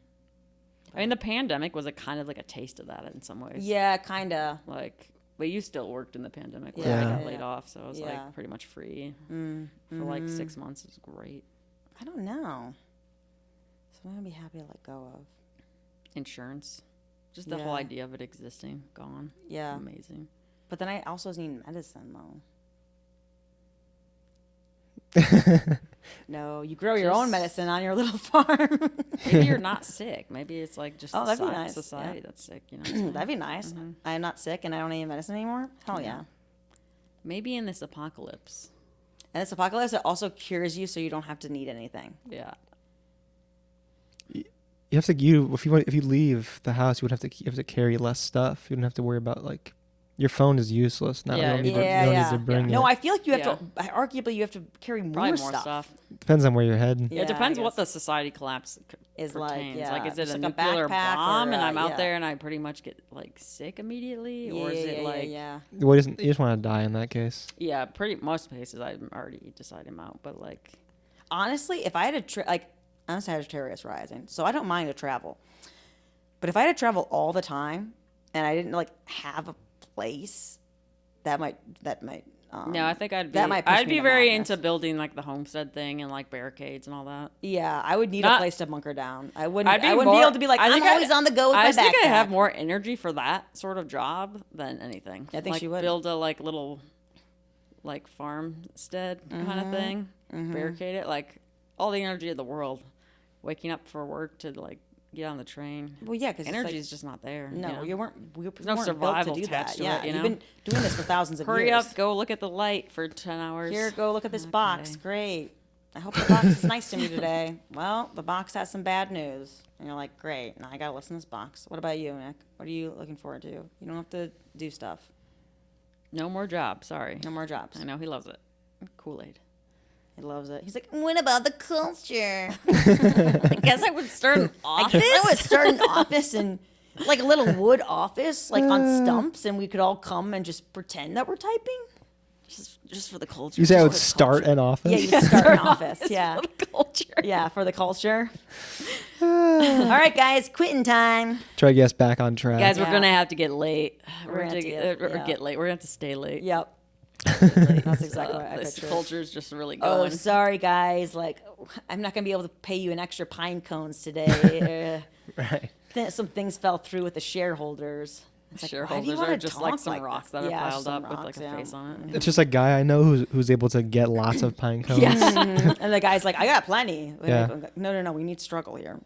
I mean, the pandemic was a kind of like a taste of that in some ways. Yeah, kind of. Like, but you still worked in the pandemic. Like, Yeah. I got laid off, so I was Yeah. like pretty much free for like 6 months. It was great. I don't know. So I'm gonna be happy to let go of. Insurance, just the Yeah. whole idea of it existing, gone. Yeah. Amazing. But then I also need medicine though. No, you grow your own Just- medicine on your little farm. Maybe you're not sick. Maybe it's like just Oh, that'd be the nice, society yeah. that's sick. You know, what I'm saying? That'd be nice. I'm not sick and I don't need medicine anymore. Hell yeah. Maybe in this apocalypse. And this apocalypse, it also cures you so you don't have to need anything. Yeah. You have to if you leave the house, you have to carry less stuff. You don't have to worry about like your phone is useless now. Yeah, you don't need, Yeah, you don't yeah. need to bring No, it. I feel like you have to, arguably, you have to carry Probably more more stuff. Depends on where you're heading. Yeah, It depends I what guess. the society collapse Is like, pertains. yeah, Like, is it just a like a nuclear backpack bomb or, and I'm out yeah. there and I pretty much get like sick immediately, or is it like yeah. Well, you just want to die in that case. yeah, pretty most cases I'm already decided I'm out, but like Honestly, if I had to, I'm Sagittarius rising, so I don't mind to travel. But if I had to travel all the time and I didn't like have a place, that might. no, I think I'd be that might push I'd me be to very madness. into building like the homestead thing and like barricades and all that. Yeah, I would need a Not- place to bunker down. I wouldn't. I'd be I wouldn't be more- able to be like I I'm think always on the go with I my just think I backpack. have more energy for that sort of job than anything. I think like, she would. build a like little like farmstead kind of thing, barricade it, like all the energy of the world. Waking up for work to like get on the train. Well, yeah, because Energy is just not there. No, you know? you weren't. We no weren't built survival to do that. attached to Yeah, it, you you've know? been doing this for thousands of Hurry years. up, go look at the light for 10 hours. Here, go look at this box. Okay. Great. I hope the box is nice to me today. Well, the box has some bad news. And you're like, great. Now I got to listen to this box. What about you, Nick? What are you looking forward to? You don't have to do stuff. No more job, sorry. No more jobs. I know, he loves it. Kool-Aid. He loves it. He's like, what about the culture? I guess I would start an I guess I would start an office and like a little wood office, like on stumps, and we could all come and just pretend that we're typing. just for the culture. You say I would for the start an office? Yeah, you start an office. Yeah. For the culture. Yeah, for the culture. All right, guys, quitting time. Try to get us back on track. Guys, Yeah. we're gonna have to get late. We're gonna gonna have to get- yeah. get late. We're gonna have to stay late. Yep. That's exactly what I This pictured. culture's just really Oh, going. sorry, guys. Like, I'm not gonna be able to pay you an extra pine cones today. Right. Some things fell through with the shareholders. It's like, why do you Shareholders wanna are just like talk some like rocks this? that are Yeah, piled some up with rocks, like a yeah. face on it. It's just a guy I know who's able to get lots of pine cones. And the guy's like, I got plenty. Yeah. No, we need struggle here.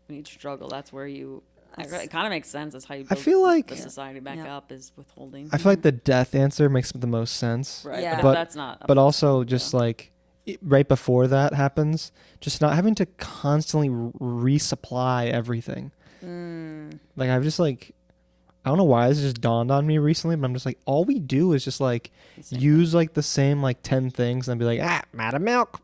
When you struggle, that's where you. It kind of makes sense. That's how you I build feel like- the society back Yeah. up is withholding. I feel like the death answer makes the most sense. Right, Yeah. but, But- if that's not. But also just like right before that happens, just not having to constantly resupply everything. Like I've just like, I don't know why this just dawned on me recently, but I'm just like, all we do is just like same use like the same like 10 things and be like, I'm out of milk.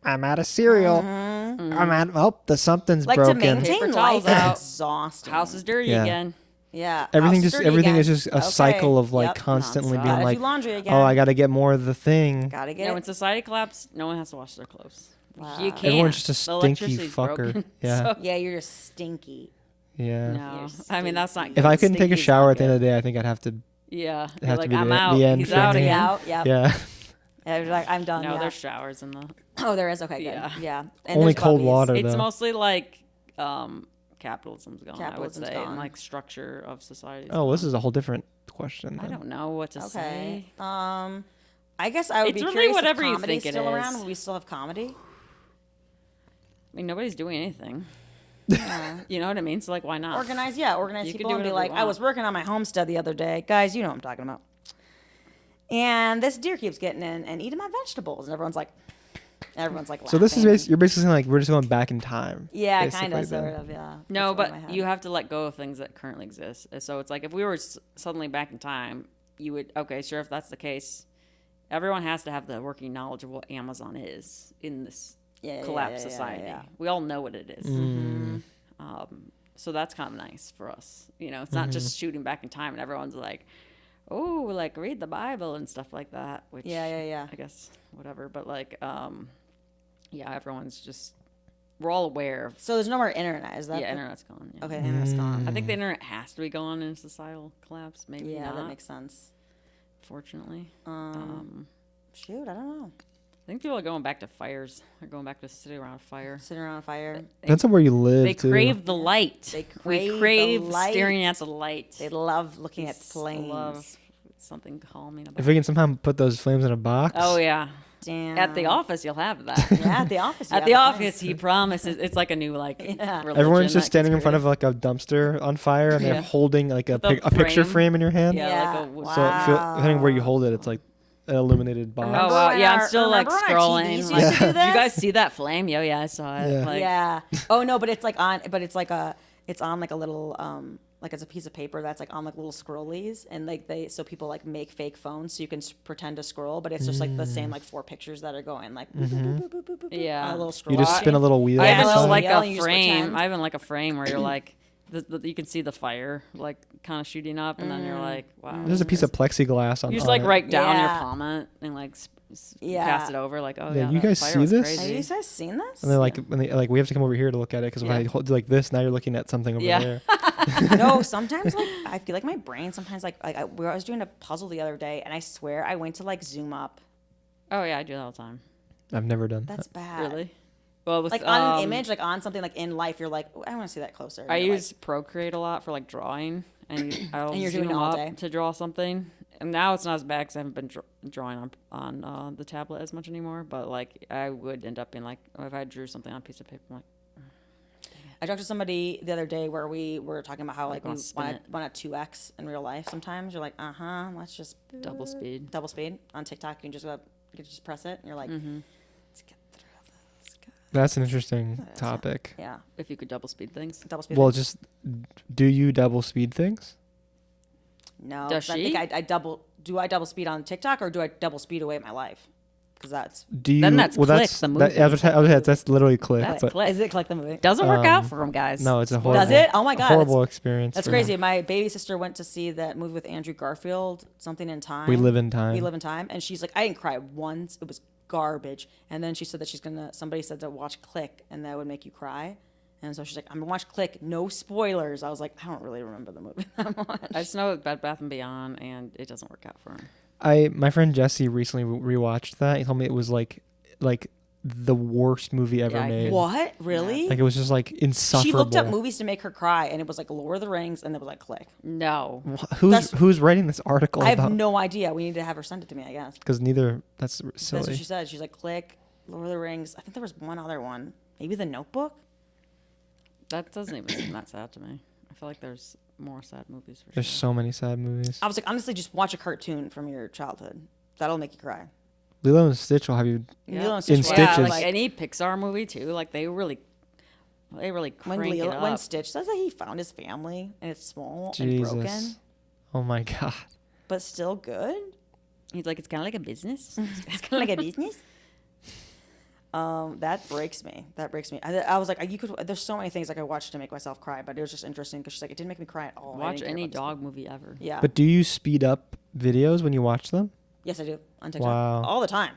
I'm out of cereal. I'm out. Oh, something's Like to broken. maintain Paper life towels is out. exhausting. house is dirty Yeah. again. Yeah. Everything house just dirty everything again. is just a Okay. cycle of like Yep. constantly Nonstop. being Gotta like, do laundry again. oh, I got to get more of the thing. Gotta get Yeah, it. when society collapses, no one has to wash their clothes. Wow. You can't. Everyone's just a The stinky electricity's fucker. broken, Yeah. so- Yeah, you're just stinky. Yeah. No, You're I mean that's not. If good. I couldn't take a Stinky's shower not at the end good. of the day, I think I'd have to. Yeah, have you're to like be I'm the out. end He's for out me. again. Out. Yep. Yeah. Yeah, you're like, I'm done. No, yeah. there's showers in the. Oh, there is. Okay, good. Yeah. Yeah. And Only there's cold puppies. water. It's though. mostly like capitalism's gone. Capitalism's I would say, gone. and like structure of society. Oh, this is a whole different question. I then. don't know what to Okay. say. I guess I would It's be really curious whatever if you comedy's think it still is. around. Will we still have comedy? I mean, nobody's doing anything. Yeah. You know what I mean? So like, why not? Organize You people can do and be whatever like, you I was want. working on my homestead the other day. Guys, you know what I'm talking about. And this deer keeps getting in and eating my vegetables. And everyone's like laughing. So this is you're basically saying like we're just going back in time. Yeah, basically, kind of, then. sort of, yeah. No, That's what in my but head. you have to let go of things that currently exist. So it's like if we were suddenly back in time, you would okay, sure. If that's the case, everyone has to have the working knowledge of what Amazon is in this Yeah, collapsed yeah, yeah, society. yeah. We all know what it is. Mm. So that's kind of nice for us. You know, it's not just shooting back in time and everyone's like, oh, like read the Bible and stuff like that. Which Yeah. I guess whatever. But like, yeah, everyone's just we're all aware of. So there's no more internet, is that? Yeah, internet's gone. Yeah. Okay, the internet's gone. I think the internet has to be gone in a societal collapse. Maybe Yeah, not. that makes sense. Fortunately. Shoot, I don't know. I think people are going back to fires. They're going back to sitting around a fire. Sitting around a fire. Depends on where you live, They too. crave the light. They we crave crave the light. staring at the light. They love looking at I flames. love something calming about If we can somehow put those flames in a box. Oh, yeah. Damn. At the office, you'll have that. Yeah, at the office. At the office, he promises. It's like a new, like, Yeah. religion Everyone's that just standing in gets front of like a dumpster on fire, and they're Yeah. holding like a, With a a picture frame. frame in your hand. Yeah, like a wood- So depending where you hold it, it's like an illuminated box. Oh, Remember wow. when Yeah, I'm our- still like remember when our scrolling. TVs Like, used to do you this? guys see that flame? Yeah, I saw it. Yeah. Like, Yeah. Oh no, but it's like on. But it's like it's on like a little like it's a piece of paper that's like on like little scrollies, and like so people like make fake phones so you can pretend to scroll, but it's just like the same like 4 pictures that are going like boop, boop, boop, boop, boop, boop, boop, Yeah. on a little scroll. You just spin a little wheel. I Yeah, even little like wheel, a you just frame. pretend. I even like a frame where you're like, you can see the fire like kind of shooting up, and then you're like, wow. There's a piece of plexiglass on. You just on like it. write down your Yeah. comment and like Yeah. pass it over. Like, oh Yeah, yeah, you that guys fire see was this? Have crazy. you guys seen this? And they're like, when they, like we have to come over here to look at it because if Yeah. I hold like this, now you're looking at something over Yeah. there. No, sometimes like I feel like my brain sometimes like I was doing a puzzle the other day, and I swear I went to like zoom up. Oh yeah, I do that all the time. I've never done That's that. bad. Really? Well, with Like on an image, like on something like in life, you're like, "Ooh, I want to see that closer. I And you're use Procreate a lot for like drawing, and I'll And you're zoom doing it all up day? to draw something. And now it's not as bad because I haven't been drawing on the tablet as much anymore. But like, I would end up being like, if I drew something on a piece of paper, I'm like, I talked to somebody the other day where we were talking about how like we wanna spin want to 2x in real life. Sometimes you're like, let's just double speed. double speed on TikTok. You can just press it, and you're like, Mm-hmm. let's get through this. That's an interesting topic. Yeah, If you could double speed things. double speed. Well, just do you double speed things? no, Does 'cause I think she? I double. Do I double speed on TikTok or do I double speed away my life? Because that's Do you? Then that's well, Click, that's the that, movie. that's literally click. That's but Click. is it Click the movie? Doesn't work out for them, guys. no, it's a horrible. Does it? Oh my a God, horrible experience. That's for crazy. them. My baby sister went to see that movie with Andrew Garfield, Something in Time. We Live in Time. We Live in Time. And she's like, I didn't cry once. It was garbage. And then she said that somebody said to watch Click and that would make you cry. And so she's like, I'm going to watch Click. No spoilers. I was like, I don't really remember the movie that much. I just know Bed Bath and Beyond, and it doesn't work out for him. My friend Jesse recently rewatched that. He told me it was like the worst movie ever Yeah, I made. could- What? Really? Like it was just like insufferable. She looked up movies to make her cry, and it was like Lord of the Rings, and it was like Click. No. Who's writing this article I have about? no idea. We need to have her send it to me, I guess. Because neither. That's That's silly. what she said. She's like, Click, Lord of the Rings. I think there was one other one. Maybe The Notebook? That doesn't even seem that sad to me. I feel like there's more sad movies for There's sure. so many sad movies. I was like, honestly, just watch a cartoon from your childhood. That'll make you cry. Lilo and Stitch will have you. Yeah. Lilo and In Stitch, Yeah, Stitches. like any Pixar movie too. Like they really crank it up. when Stitch says that he found his family and it's small Jesus. and broken, Oh my god. but still good. He's like, it's kind of like a business. It's kind of like a business. That breaks me. That breaks me. I was like, there's so many things I could watch to make myself cry, but it was just interesting because she's like, it didn't make me cry at all. I Watch didn't care any about this dog movie ever. Yeah. But do you speed up videos when you watch them? Yes, I do on TikTok Wow. all the time,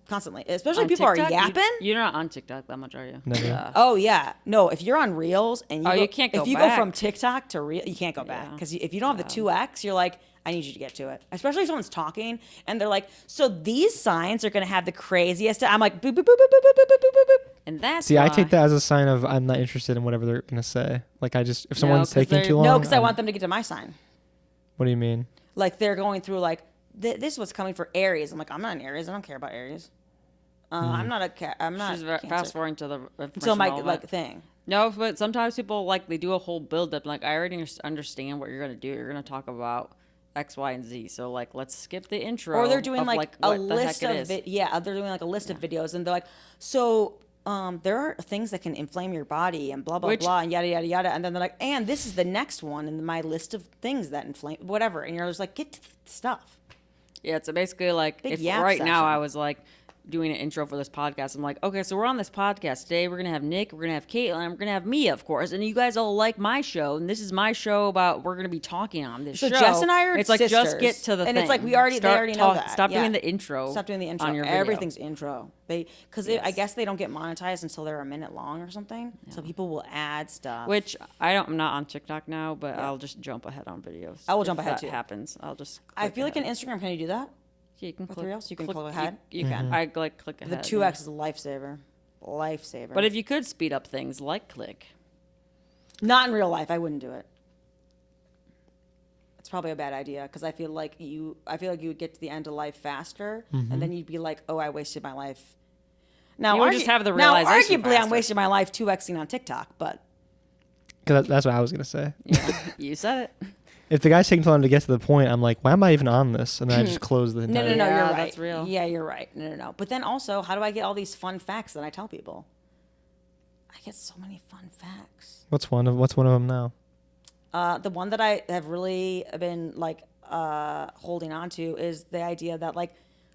constantly. Especially On people are TikTok? yapping. You're not on TikTok that much, are you? Never. Yeah. Oh yeah, no. If you're on Reels and Oh, you can't go if you back. go from TikTok to Reel, you can't go back Yeah. because if you don't have the 2x, you're like, I need you to get to it. Especially if someone's talking and they're like, so these signs are gonna have the craziest. I'm like, boop boop boop boop boop boop boop boop boop boop. And that's See, I why- take that as a sign of I'm not interested in whatever they're gonna say. Like I just if someone's 'cause taking they're- too long. No, because I I'm- want them to get to my sign. What do you mean? Like they're going through like this was coming for Aries. I'm like, I'm not an Aries. I don't care about Aries. I'm not I'm not. She's Cancer. fast forwarding to the So my information like relevant. thing. No, but sometimes people like they do a whole build up. Like I already understand what you're gonna do. You're gonna talk about X, Y, and Z. So like, let's skip the intro. Or they're doing of, like a what the list heck of it is. they're doing like a list of videos, and they're like, so there are things that can inflame your body and blah blah Which- blah and yada yada yada, and then they're like, and this is the next one in my list of things that inflame whatever, and you're just like, get to the stuff. Yeah, so basically like Big if yap right now session. I was like, doing an intro for this podcast, I'm like, okay, so we're on this podcast today. We're gonna have Nick, we're gonna have Caitlin, and we're gonna have Mia, of course. And you guys all like my show, and this is my show about we're gonna be talking on this show. So Jess and I are it's like sisters, just get to the and thing. it's like they already know that. Stop Yeah. doing the intro. Stop doing the intro. on your video. Everything's intro. Because I guess they don't get monetized until they're a minute long or something. Yeah. So people will add stuff. Which I'm not on TikTok now, but I'll just jump ahead on videos. I will jump ahead too. too. Happens. I'll just. I feel ahead. like in Instagram, can you do that? Yeah, you can With click. Reels, you can click ahead. You can. I like click ahead. The 2x is a lifesaver. Lifesaver. But if you could speed up things, like click. Not in real life, I wouldn't do it. It's probably a bad idea because I feel like you would get to the end of life faster, and then you'd be like, "Oh, I wasted my life." Now, You would just have the realization arguably, I'm faster. wasting my life 2xing on TikTok, but Because that's what I was gonna say. Yeah, you said it. If the guy's taking so long to get to the point, I'm like, why am I even on this? And then I just close the entire. no, Yeah, you're right. that's real. Yeah, you're right. No. But then also, how do I get all these fun facts that I tell people? I get so many fun facts. What's one of them now? The one that I have really been like holding on to is the idea that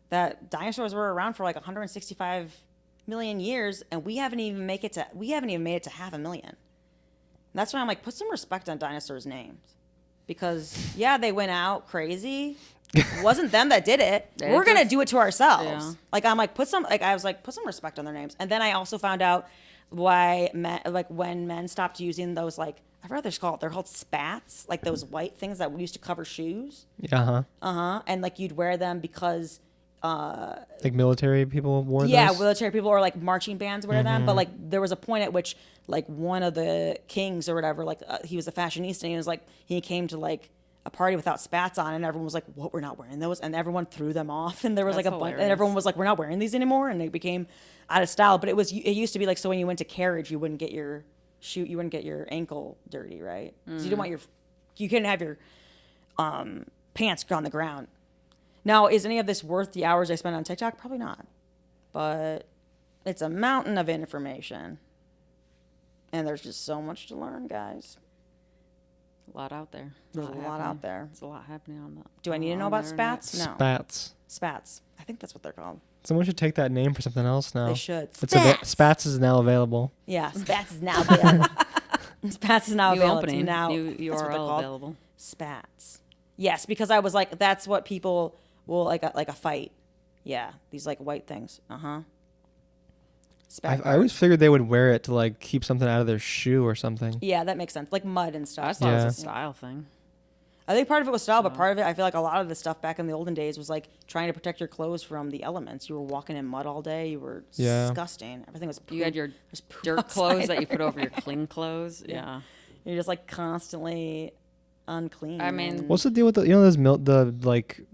that dinosaurs were around for like 165 million years, and we haven't even made it to 500,000. And that's why I'm like, put some respect on dinosaurs' names, because they went out crazy. It wasn't them that did it. We're gonna do it to ourselves. Yeah. Like I was like, put some respect on their names. And then I also found out why when men stopped using those I forgot what they're called. They're called spats, like those white things that we used to cover shoes. Uh And you'd wear them because Like military people wore those. yeah, military people or marching bands wear them. But there was a point at which one of the kings or whatever, he was a fashionista, and he was he came to a party without spats on, and everyone was like, "What? We're not wearing those," and everyone threw them off, and there was That's a bunch, and hilarious. everyone was like, "We're not wearing these anymore," and they became out of style. But it used to be so when you went to carriage, you wouldn't get your ankle dirty, right? 'Cause you didn't want you couldn't have your pants on the ground. Now, is any of this worth the hours I spend on TikTok? Probably not, but it's a mountain of information, and there's just so much to learn, guys. A lot out there. There's a lot out there. There's a lot happening on that. Do I need to know on the about internet. spats? No. Spats. Spats. I think that's what they're called. Someone should take that name for something else now. They should. Spats is now available. Yeah, Spats is now available. Spats is now New available. opening. Now, New that's what they're URL called. available. Spats. Yes, because I was like, that's what people will like a fight. Yeah, these white things. Spat I always figured they would wear it to keep something out of their shoe or something. Yeah, that makes sense. Like mud and I stuff. just thought it Yeah. was a style thing. I think part of it was style, but part of it, I feel like a lot of the stuff back in the olden days was trying to protect your clothes from the elements. You were walking in mud all day. You were Yeah. disgusting. Everything was poop. You had your There's poop dirt outside clothes that you put everywhere. over your clean clothes. Yeah. You're just constantly unclean. I mean- and- What's the deal with those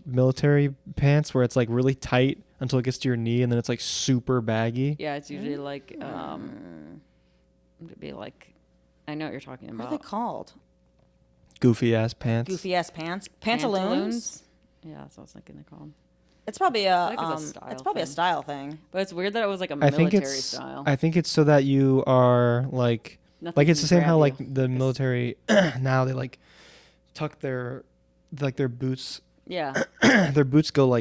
military pants where it's really tight until it gets to your knee and then it's super baggy? Yeah, it's usually it'd be I know what you're talking what are about. they called? Goofy ass pants. Goofy ass pants. Pantaloons. Yeah, that's what I was thinking they're called. It's probably think it's a style it's probably a thing. style thing. But it's weird that it was a I military think it's style. I think it's so that you are Nothing it's can the same grab how you. the military now they tuck their their boots Yeah. their boots go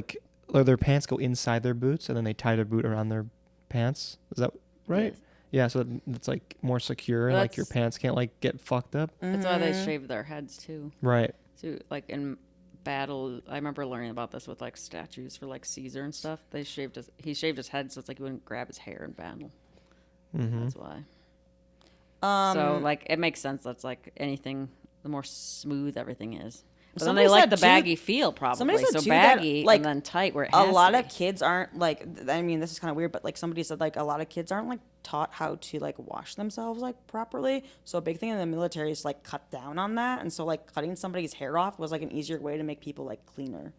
or their pants go inside their boots and then they tie their boot around their pants. Is that right? Yes. Yeah, so it's more secure. Well, Your pants can't get fucked up. That's why they shave their heads too. Right. So in battle, I remember learning about this with statues for Caesar and stuff. He shaved his head so it's he wouldn't grab his hair in battle. Mm-hmm. That's why. So it makes sense. That's anything, the more smooth everything is. But then Somebody they like said the too- baggy feel probably. somebody said So too that, baggy like, and then tight where it A has lot to of be. kids aren't I mean, this is kind of weird, but somebody said a lot of kids aren't taught how to wash themselves properly. So a big thing in the military is cut down on that, and so cutting somebody's hair off was an easier way to make people cleaner.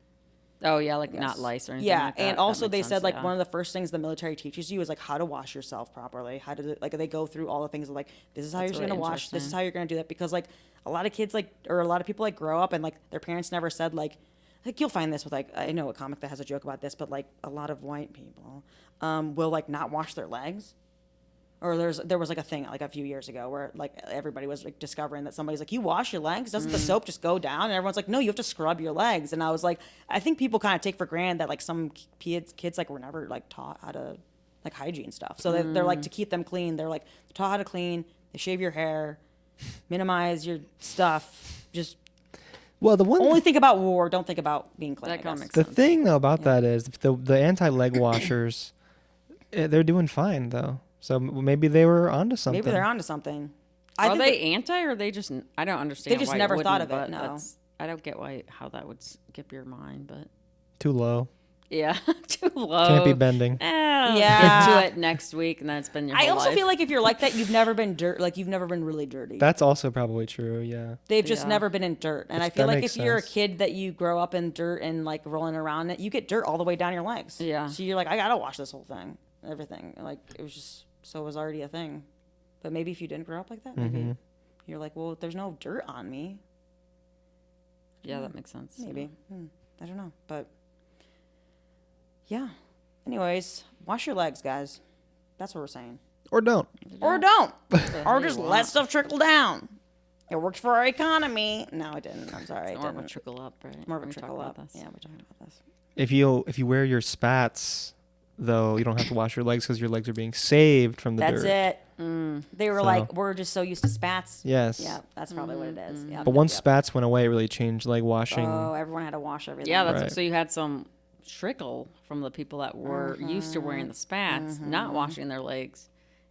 Oh yeah, not lice or anything. Yeah, like that. and That also makes they sense, said yeah. one of the first things the military teaches you is how to wash yourself properly. How to they go through all the things of this is how That's you're really gonna wash. This is interesting. how you're gonna do that because a lot of kids or a lot of people grow up and their parents never said you'll find this with I know a comic that has a joke about this, but a lot of white people will not wash their legs. Or there was like a thing like a few years ago where like everybody was like discovering that somebody's like, you wash your legs, doesn't the soap just go down? And everyone's like, no, you have to scrub your legs. And I was like, I think people kind of take for granted that like some kids like were never like taught how to like hygiene stuff. So they're like, to keep them clean, they're like taught how to clean. They shave your hair, minimize your stuff. Just Well, the one only think about war. Don't think about being clean. That kind of makes the sense. thing though about that is the anti-leg washers, they're doing fine though. So maybe they were onto something. Maybe they're onto something. Are they anti or they just? I don't understand. They just why never it thought of wouldn't, it, but no. I don't get how that would skip your mind, but too low. yeah, too low. Can't be bending. Yeah. Yeah. Get to it next week, and then it's been your I whole also life. feel like if you're like that, you've never been you've never been really dirty. That's also probably true. Yeah. They've just Yeah. never been in dirt. And I Which- feel that like makes if you're a sense. kid that you grow up in dirt and like rolling around it, you get dirt all the way down your legs. Yeah. So you're like, I gotta wash this whole thing, everything. Like it was just so it was already a thing. But maybe if you didn't grow up like that, maybe you're like, well, there's no dirt on me. Yeah, that makes sense. Maybe. I don't know. But yeah. Anyways, wash your legs, guys. That's what we're saying. Or don't. Or don't. Whatever Or you just want. let stuff trickle down. It worked for our economy. No, it didn't. I'm sorry. It's It more of a didn't. trickle up, right? More of a We talked trickle about up. this. Yeah, we're talking about this. If you wear your spats, though, you don't have to wash your legs because your legs are being saved from the That's dirt. it. They were So- like, we're just so used to spats. Yes. Yeah, that's probably what it is. Yeah. But once spats went away, it really changed leg washing. Oh, everyone had to wash everything. Yeah, that's Right. so you had some trickle from the people that were used to wearing the spats, not washing their legs.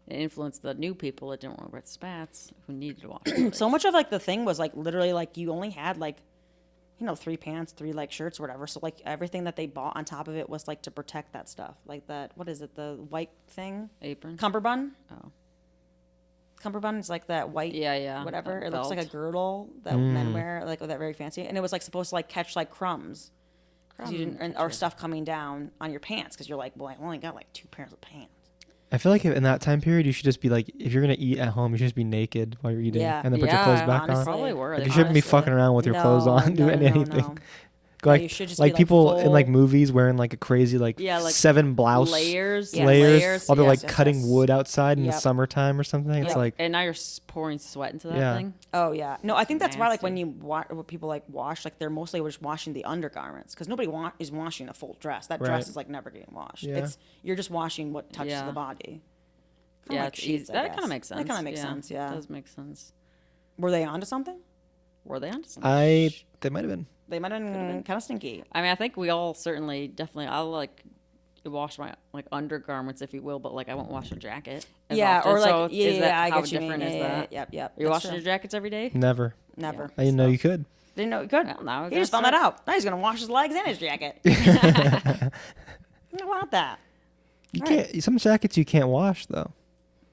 It influenced the new people that didn't wear spats who needed to wash their legs. So much of like the thing was like literally like you only had like, 3 pants, 3 like shirts or whatever. So like everything that they bought on top of it was like to protect that stuff. Like that, what is it? The white thing? Apron. Cummerbund? Oh. Cummerbund is like that white, Yeah. whatever. that It looks like a belt. girdle that men wear, like that very fancy. And it was like supposed to like catch like crumbs. 'Cause you didn't, or stuff coming down on your pants because you're like, well, I only got like 2 pairs of pants. I feel like in that time period, you should just be like, if you're gonna eat at home, you should just be naked while you're eating, Yeah. and then put your clothes back honestly. on. Probably were. Like, They you shouldn't be Honestly. fucking around with your clothes on, doing anything. No. Like, you should just like be, like, people in like full- movies wearing like a crazy like, Yeah, like 7 blouse layers, Yeah. layers while they're yes, like yes, cutting yes. wood outside in the Yep. summertime or something. It's Yep. like and now you're pouring sweat into that Yeah. thing. Oh yeah, no, I think that's why like when Nasty. you when people like wash, like they're mostly just washing the undergarments because nobody is washing a full dress. That Right. dress is like never getting washed. Yeah. It's you're just washing what touches Yeah. the body. Kinda Yeah, like it's sheets, easy. I That guess. kind of makes sense. That kind of makes sense. Yeah. It does make sense. Were they onto something? Were they on to something? they might have been. They might have been kind of stinky. I mean, I think we all definitely. I'll like wash my like undergarments, if you will, but like I won't wash a jacket. as Yeah, often. or like So yeah, is that yeah, I how get you. different Mean. is Yeah, that? Yep, yep. Are you that's washing true. your jackets every day? Never. Never. I didn't know you could. Didn't know you could. Well, now I He gotta just found that start. out. Now he's gonna wash his legs and his jacket. I want that. You All can't. Some jackets you can't wash though.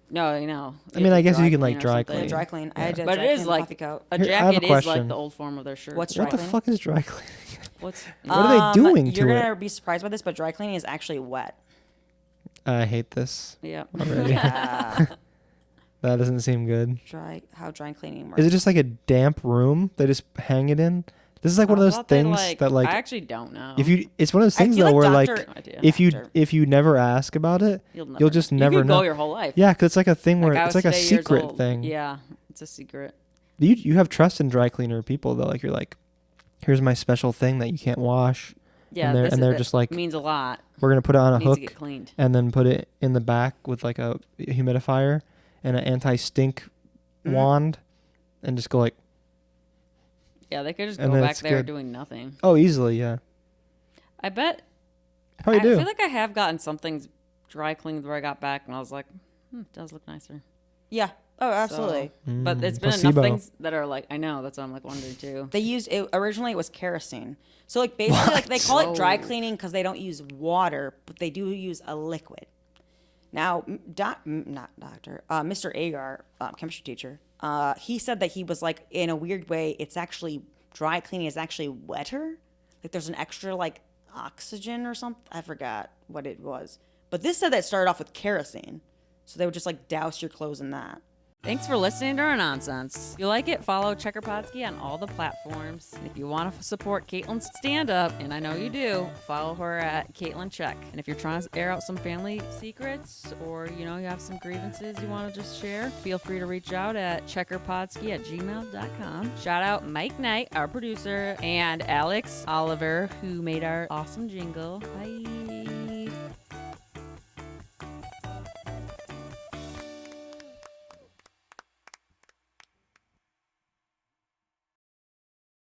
No, you know. I mean, I guess you can, clean like, or dry something. clean. Dry clean. I had to But dry it clean is the like coffee coat. a Here, I have a jacket is like question. the old form of their shirt. What's Dry What the clean? fuck is dry cleaning? What's What are they doing You're to gonna it? be surprised by this, but dry cleaning is actually wet. I hate this yeah. already. That doesn't seem good. How dry cleaning works. Is it just like a damp room they just hang it in? This is like one of I those thought they, things that like I actually don't know. if you it's one of those I things feel though like where doctor- like idea. Doctor. if you never ask about it, you'll just you never could know. go your whole life. Yeah, because it's like a thing where I it's was like a today years secret old. thing. Yeah, it's a secret. You have trust in dry cleaner people though. Like you're like, here's my special thing that you can't wash. Yeah, they're- this and is- they're that just like- means a lot. We're gonna put it on a Needs to hook get cleaned. and then put it in the back with like a humidifier and an anti-stink Mm-hmm. wand, and just go like, Yeah, they could just And go then back it's there good. doing nothing. oh, easily, yeah. I bet. Probably I do. feel like I have gotten some things dry cleaned where I got back and I was like, it does look nicer. Yeah. Oh, absolutely. But it's been placebo. enough things that are like, I know, that's what I'm like wondering too. They used it originally. It was kerosene. So like basically, like they call it dry Oh. cleaning because they don't use water, but they do use a liquid. Now, Mr. Agar, chemistry teacher, he said that he was like, in a weird way, it's actually dry cleaning is actually wetter. Like there's an extra like oxygen or something. I forgot what it was. But this said that it started off with kerosene. So they would just like douse your clothes in that. Thanks for listening to our nonsense. If you like it, follow Checker Podski on all the platforms. And if you want to support Caitlin's stand-up, and I know you do, follow her at Caitlin Check. And if you're trying to air out some family secrets, or you have some grievances you want to just share, feel free to reach out at checkerpodski@gmail.com. Shout out Mike Knight, our producer, and Alex Oliver, who made our awesome jingle. Bye.